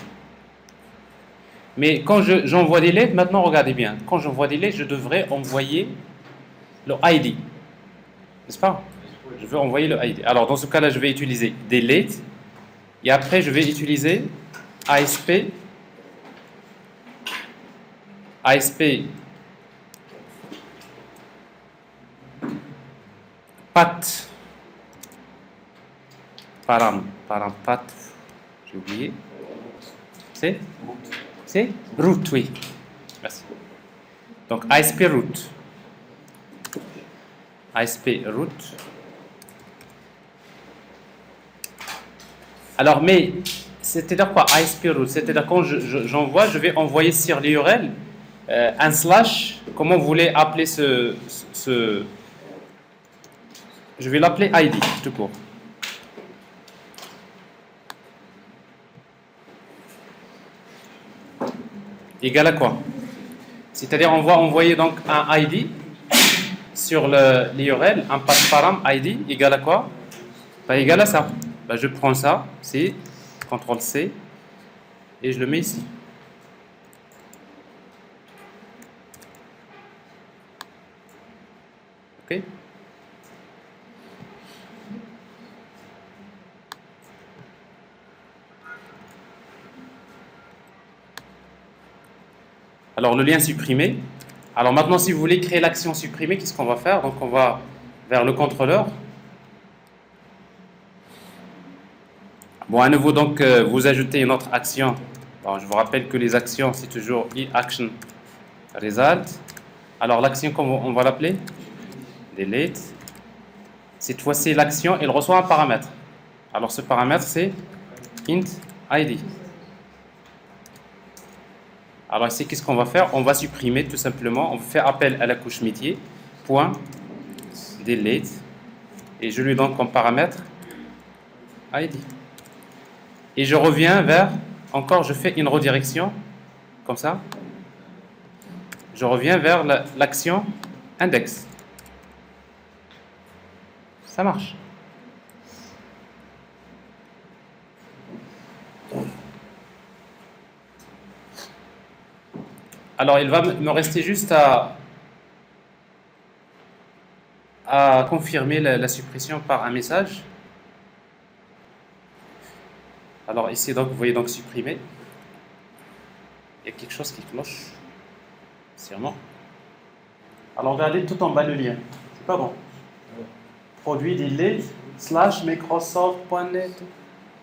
Mais quand j'envoie delete, maintenant regardez bien, quand j'envoie delete, je devrais envoyer le ID. N'est-ce pas? Je veux envoyer le ID. Alors dans ce cas-là, je vais utiliser delete et après je vais utiliser ASP pat pat, j'ai oublié. C'est root, oui. Merci. Donc ASP root. ASP root. Alors, mais c'est-à-dire quoi ASP root? C'est-à-dire quand j'envoie, je vais envoyer sur l'URL un slash. Comment vous voulez appeler ce je vais l'appeler ID tout court. Égal à quoi? C'est-à-dire on va envoyer donc un ID sur l'URL un path param ID égale à quoi? Bah, égal à ça. Bah, je prends ça, c'est CTRL C, et je le mets ici. Ok? Alors le lien supprimé. Alors maintenant, si vous voulez créer l'action supprimée, qu'est-ce qu'on va faire? Donc on va vers le contrôleur. Bon, à nouveau, donc vous ajoutez une autre action. Bon, je vous rappelle que les actions, c'est toujours action result. Alors l'action, comment on va l'appeler? Delete. Cette fois-ci, l'action, elle reçoit un paramètre. Alors ce paramètre, c'est int id. Alors ici, qu'est-ce qu'on va faire? On va supprimer tout simplement. On va faire appel à la couche métier. Point delete. Et je lui donne comme paramètre id. Et je reviens vers, encore je fais une redirection, comme ça. Je reviens vers l'action index. Ça marche. Alors il va me rester juste à confirmer la suppression par un message. Alors ici, donc, vous voyez donc supprimer. Il y a quelque chose qui cloche. Sûrement. Alors regardez tout en bas le lien. C'est pas bon. Produit delete / Microsoft.net.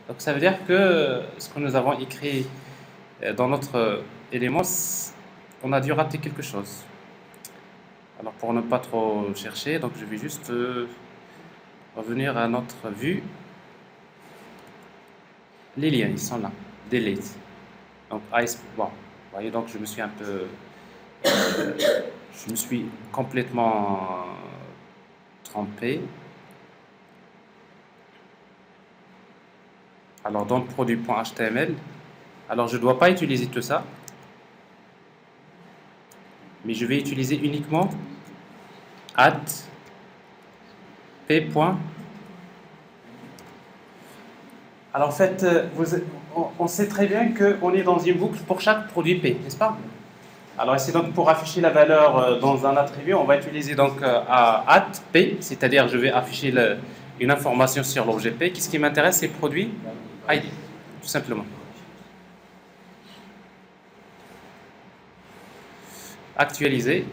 Donc ça veut dire que ce que nous avons écrit dans notre élément, on a dû rater quelque chose. Alors pour ne pas trop chercher, donc je vais juste revenir à notre vue. Les liens, ils sont là. Delete. Donc, bon, vous voyez, donc je me suis un peu. Je me suis complètement trompé. Alors, dans le produit.html, alors je ne dois pas utiliser tout ça, mais je vais utiliser uniquement p. Alors en fait, on sait très bien qu'on est dans une boucle pour chaque produit P, n'est-ce pas? Alors ici, donc, pour afficher la valeur dans un attribut, on va utiliser donc @p, c'est-à-dire je vais afficher une information sur l'objet P. Qu'est-ce qui m'intéresse? C'est produit ID, tout simplement. Actualiser.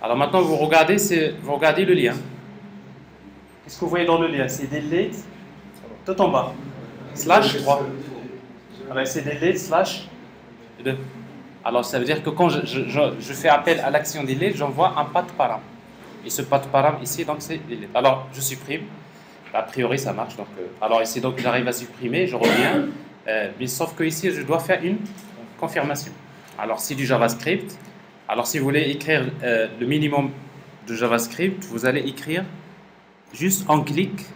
Alors maintenant, vous regardez le lien. Qu'est-ce que vous voyez dans le lien? C'est delete tout en bas. /3. Alors c'est delete /2. Alors ça veut dire que quand je fais appel à l'action delete, j'envoie un path param. Et ce path param ici, donc c'est delete. Alors je supprime. A priori ça marche. Donc, alors ici, donc j'arrive à supprimer, je reviens. Mais sauf que ici, je dois faire une confirmation. Alors c'est du JavaScript. Alors si vous voulez écrire le minimum de JavaScript, vous allez écrire juste en clic.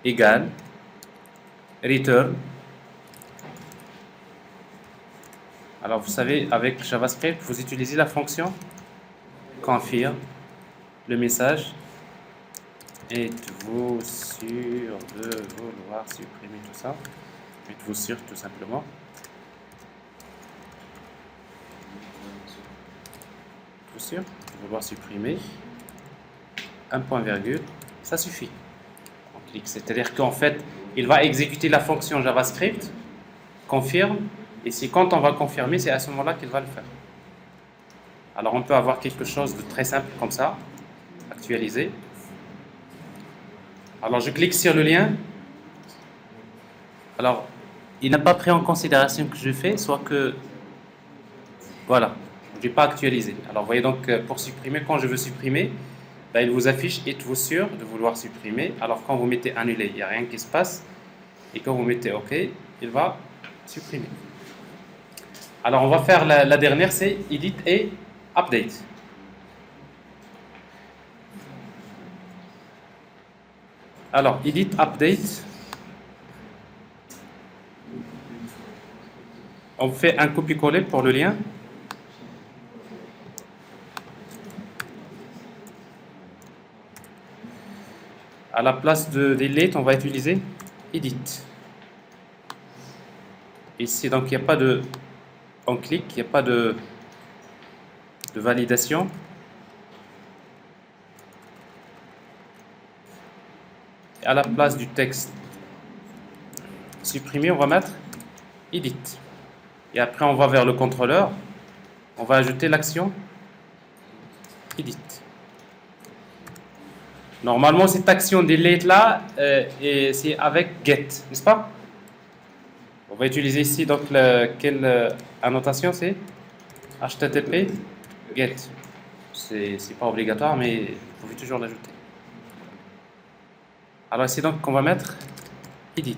Égal return. Alors vous savez, avec JavaScript, vous utilisez la fonction confirme le message. Êtes-vous sûr de vouloir supprimer tout ça? Êtes-vous sûr tout simplement? Êtes-vous sûr de vouloir supprimer un point virgule? Ça suffit. C'est-à-dire qu'en fait, il va exécuter la fonction JavaScript, confirme, et si quand on va confirmer, c'est à ce moment-là qu'il va le faire. Alors on peut avoir quelque chose de très simple comme ça, actualiser. Alors je clique sur le lien. Alors il n'a pas pris en considération que je fais, soit que, voilà, je n'ai pas actualisé. Alors vous voyez donc, pour supprimer, quand je veux supprimer, ben, il vous affiche « Êtes-vous sûr de vouloir supprimer ?» Alors quand vous mettez « Annuler », il n'y a rien qui se passe. Et quand vous mettez « OK », il va supprimer. Alors on va faire la dernière, c'est « Edit et Update ». Alors, Edit, Update. On fait un copier-coller pour le lien. À la place de delete, on va utiliser edit. Ici, donc, il n'y a pas de... On clique, il n'y a pas de validation. Et à la place du texte supprimé, on va mettre edit. Et après, on va vers le contrôleur. On va ajouter l'action edit. Normalement, cette action delete là, c'est avec get, n'est-ce pas? On va utiliser ici donc quelle annotation c'est HTTP get. C'est pas obligatoire, mais vous pouvez toujours l'ajouter. Alors ici donc on va mettre edit.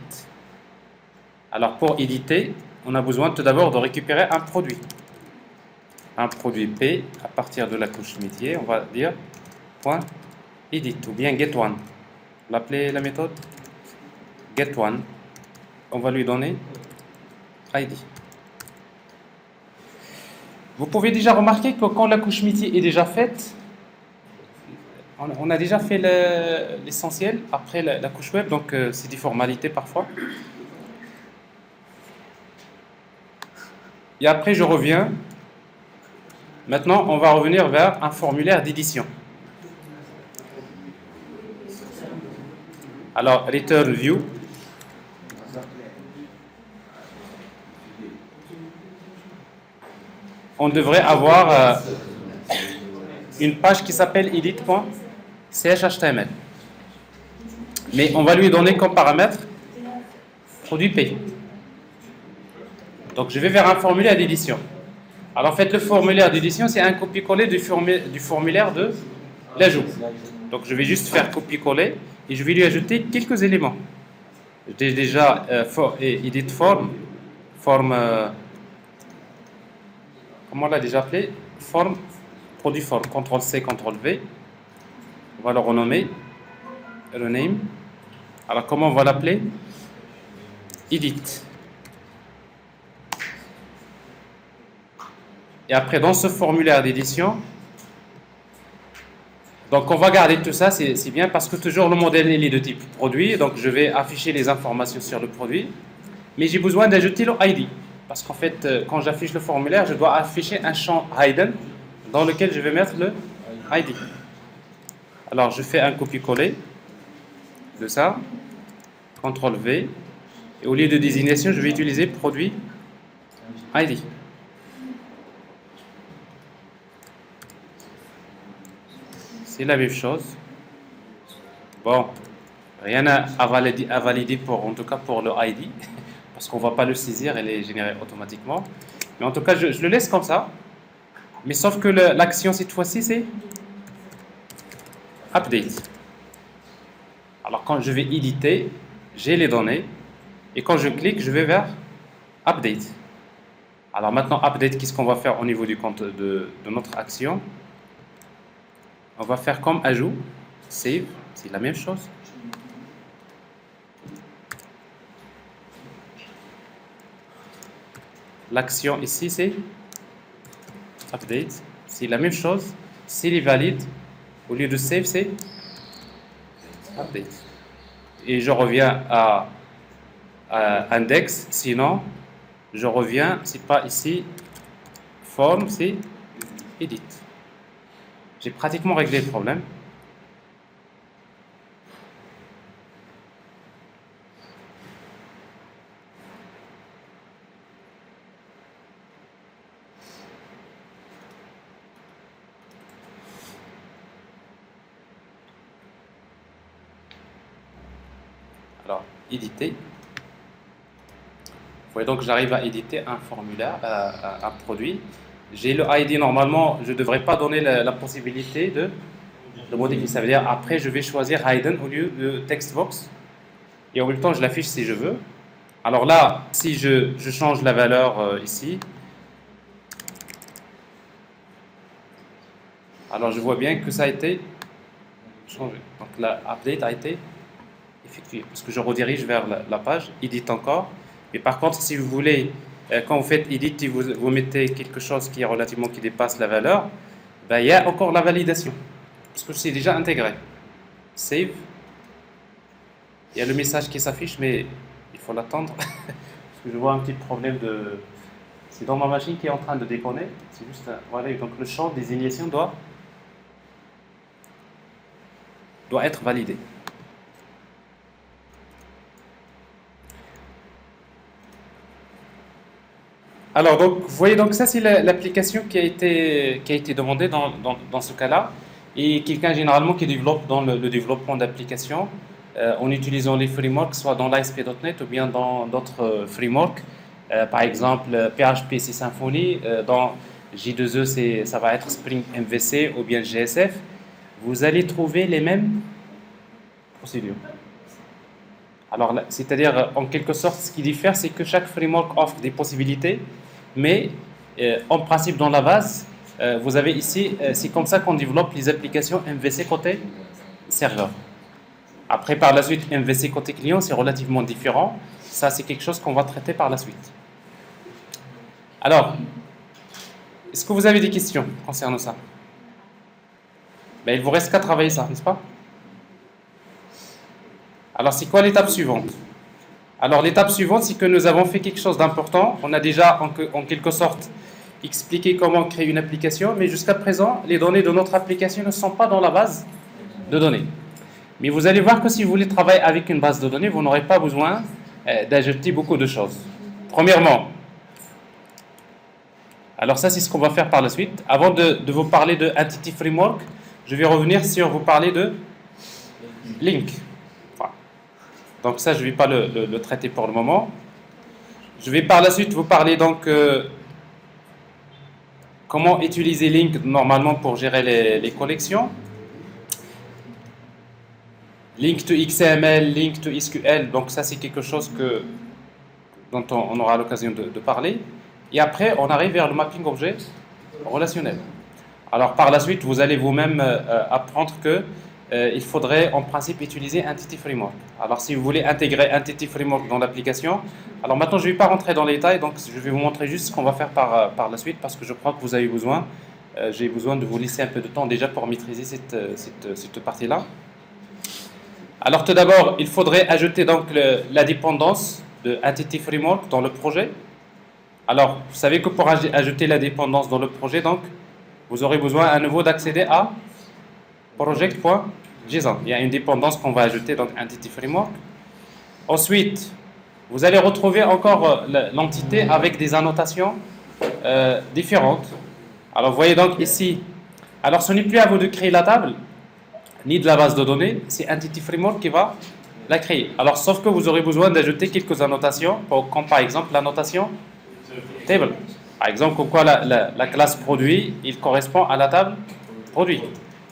Alors pour éditer, on a besoin tout d'abord de récupérer un produit. Un produit P à partir de la couche métier, on va dire point edit ou bien get one. L'appeler la méthode get one. On va lui donner ID. Vous pouvez déjà remarquer que quand la couche métier est déjà faite, on a déjà fait l'essentiel après la couche web, donc c'est des formalités parfois. Et après je reviens. Maintenant on va revenir vers un formulaire d'édition. Alors return view. On devrait avoir une page qui s'appelle edit.chhtml. Mais on va lui donner comme paramètre produit P. Donc je vais vers un formulaire d'édition. Alors en fait le formulaire d'édition c'est un copier-coller du formulaire de l'ajout. Donc je vais juste faire copier-coller et je vais lui ajouter quelques éléments. J'ai déjà edit form, comment on l'a déjà appelé? Form, produit form, CTRL-C, CTRL-V. On va le renommer, rename. Alors comment on va l'appeler? Edit. Et après dans ce formulaire d'édition, donc on va garder tout ça, c'est bien parce que toujours le modèle il est de type produit, donc je vais afficher les informations sur le produit, mais j'ai besoin d'ajouter le ID. Parce qu'en fait, quand j'affiche le formulaire, je dois afficher un champ hidden dans lequel je vais mettre le ID. Alors, je fais un copier-coller de ça, CTRL-V, et au lieu de désignation, je vais utiliser produit ID. C'est la même chose. Bon, rien à valider pour, en tout cas pour le ID. Parce qu'on ne va pas le saisir, elle est générée automatiquement. Mais en tout cas, je le laisse comme ça. Mais sauf que l'action cette fois-ci, c'est update. Alors quand je vais éditer, j'ai les données. Et quand je clique, je vais vers update. Alors maintenant, update, qu'est-ce qu'on va faire au niveau du compte de notre action? On va faire comme ajout, save, c'est la même chose. L'action ici, c'est update. C'est la même chose. S'il est valide, au lieu de save, c'est update. Et je reviens à index. Sinon, je reviens, c'est pas ici, form, c'est edit. J'ai pratiquement réglé le problème. Alors, éditer. Vous voyez donc j'arrive à éditer un formulaire, un produit. J'ai le ID, normalement, je ne devrais pas donner la possibilité de modifier. Ça veut dire après, je vais choisir hidden au lieu de textbox. Et en même temps, je l'affiche si je veux. Alors là, si je change la valeur ici, alors je vois bien que ça a été changé. Donc l'update a été effectué. Parce que je redirige vers la page, edit encore. Mais par contre, si vous voulez quand vous faites edit et vous mettez quelque chose qui est relativement qui dépasse la valeur, ben, il y a encore la validation. Parce que c'est déjà intégré. Save. Il y a le message qui s'affiche, mais il faut l'attendre. Parce que je vois un petit problème de... C'est dans ma machine qui est en train de déconner. C'est juste... Voilà, donc le champ de désignation doit être validé. Alors, donc, vous voyez, donc ça, c'est l'application qui a été demandée dans ce cas-là. Et quelqu'un, généralement, qui développe dans le développement d'applications en utilisant les frameworks, soit dans l'ASP.NET ou bien dans d'autres frameworks. Par exemple, PHP, c'est Symfony. Dans J2E, ça va être Spring MVC ou bien GSF. Vous allez trouver les mêmes procédures. Alors, c'est-à-dire, en quelque sorte, ce qui diffère, c'est que chaque framework offre des possibilités, mais en principe, dans la base, vous avez ici, c'est comme ça qu'on développe les applications MVC côté serveur. Après, par la suite, MVC côté client, c'est relativement différent. Ça, c'est quelque chose qu'on va traiter par la suite. Alors, est-ce que vous avez des questions concernant ça? Ben, il vous reste qu'à travailler ça, n'est-ce pas? Alors, c'est quoi l'étape suivante? Alors, l'étape suivante, c'est que nous avons fait quelque chose d'important. On a déjà, en quelque sorte, expliqué comment créer une application, mais jusqu'à présent, les données de notre application ne sont pas dans la base de données. Mais vous allez voir que si vous voulez travailler avec une base de données, vous n'aurez pas besoin d'ajouter beaucoup de choses. Premièrement, alors ça, c'est ce qu'on va faire par la suite. Avant de vous parler de Entity Framework, je vais revenir sur vous parler de Link. Donc ça, je ne vais pas le traiter pour le moment. Je vais par la suite vous parler donc comment utiliser Link normalement pour gérer les collections. Link to XML, Link to SQL, donc ça c'est quelque chose dont on aura l'occasion de parler. Et après, on arrive vers le mapping objet relationnel. Alors par la suite, vous allez vous-même apprendre que il faudrait en principe utiliser Entity Framework. Alors si vous voulez intégrer Entity Framework dans l'application, alors maintenant je ne vais pas rentrer dans les détails, donc je vais vous montrer juste ce qu'on va faire par la suite parce que je crois que vous avez besoin, j'ai besoin de vous laisser un peu de temps déjà pour maîtriser cette partie-là. Alors tout d'abord, il faudrait ajouter donc la dépendance de Entity Framework dans le projet. Alors vous savez que pour ajouter la dépendance dans le projet, donc vous aurez besoin à nouveau d'accéder à project.json. Il y a une dépendance qu'on va ajouter dans Entity Framework. Ensuite, vous allez retrouver encore l'entité avec des annotations différentes. Alors vous voyez donc ici, alors ce n'est plus à vous de créer la table, ni de la base de données, c'est Entity Framework qui va la créer. Alors sauf que vous aurez besoin d'ajouter quelques annotations, comme par exemple l'annotation table. Par exemple, comme quoi la classe produit, il correspond à la table produit.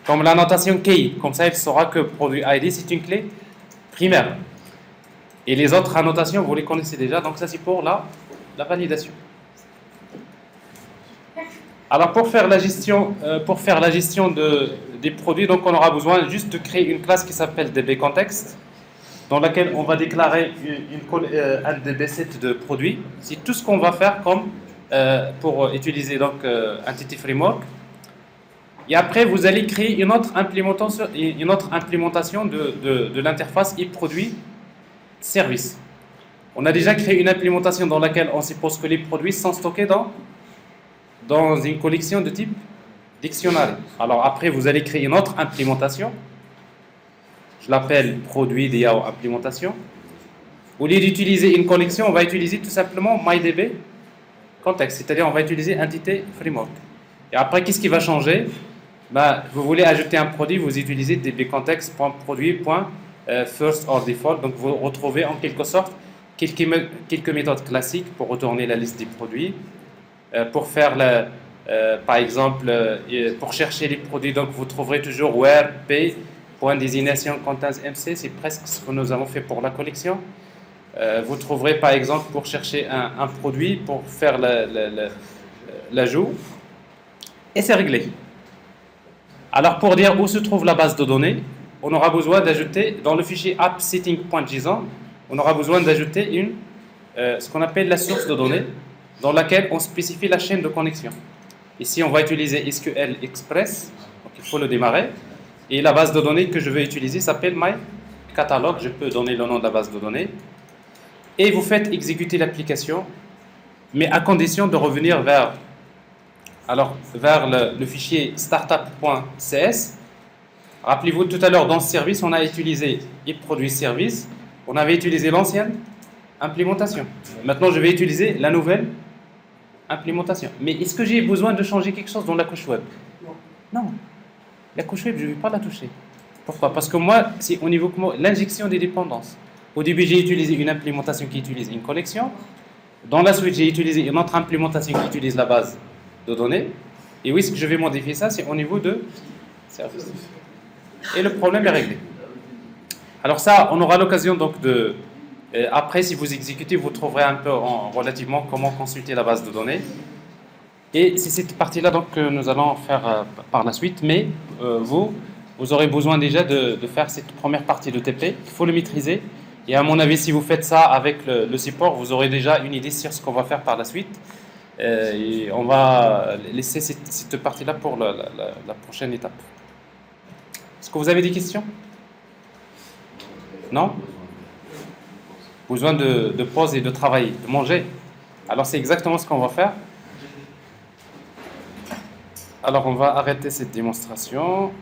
Comme l'annotation key, comme ça il saura que produit ID c'est une clé primaire. Et les autres annotations, vous les connaissez déjà, donc ça c'est pour la validation. Alors pour faire la gestion des produits, donc on aura besoin juste de créer une classe qui s'appelle dbContext, dans laquelle on va déclarer un dbset de produits. C'est tout ce qu'on va faire pour utiliser donc Entity Framework. Et après, vous allez créer une autre implémentation de l'interface e-produit service. On a déjà créé une implémentation dans laquelle on suppose que les produits sont stockés dans une collection de type dictionnaire. Alors après, vous allez créer une autre implémentation. Je l'appelle produit DAO implémentation. Au lieu d'utiliser une collection, on va utiliser tout simplement MyDB Context, c'est-à-dire on va utiliser Entity Framework. Et après, qu'est-ce qui va changer? Vous voulez ajouter un produit, vous utilisez dbcontext.produit.first or default. Donc vous retrouvez en quelque sorte quelques méthodes classiques pour retourner la liste des produits. Pour faire, par exemple, pour chercher les produits, donc vous trouverez toujours where p.designation contains mc, c'est presque ce que nous avons fait pour la collection. Vous trouverez par exemple pour chercher un produit, pour faire l'ajout, et c'est réglé. Alors pour dire où se trouve la base de données, on aura besoin d'ajouter dans le fichier appsetting.json, on aura besoin d'ajouter ce qu'on appelle la source de données. dans laquelle on spécifie la chaîne de connexion. Ici, on va utiliser SQL Express, donc il faut le démarrer. Et la base de données que je veux utiliser s'appelle MyCatalog. Je peux donner le nom de la base de données. Et vous faites exécuter l'application, mais à condition de revenir vers le fichier startup.cs. Rappelez-vous, tout à l'heure, dans ce service, on a utilisé produit service. On avait utilisé l'ancienne implémentation. Maintenant, je vais utiliser la nouvelle implémentation. Mais est-ce que j'ai besoin de changer quelque chose dans la couche web? Non. La couche web, je ne vais pas la toucher. Pourquoi? Parce que moi, c'est au niveau de l'injection des dépendances. Au début, j'ai utilisé une implémentation qui utilise une collection. Dans la suite, j'ai utilisé une autre implémentation qui utilise la base de données. Et oui, ce que je vais modifier ça, c'est au niveau de service. Et le problème est réglé. Alors ça, on aura l'occasion donc de... après, si vous exécutez, vous trouverez un peu relativement comment consulter la base de données. Et c'est cette partie-là donc que nous allons faire par la suite. Mais vous aurez besoin déjà de faire cette première partie de TP. Il faut le maîtriser. Et à mon avis, si vous faites ça avec le support, vous aurez déjà une idée sur ce qu'on va faire par la suite. Et on va laisser cette partie-là pour la prochaine étape. Est-ce que vous avez des questions? Non? Besoin de pause et de travailler, de manger. Alors c'est exactement ce qu'on va faire. Alors on va arrêter cette démonstration.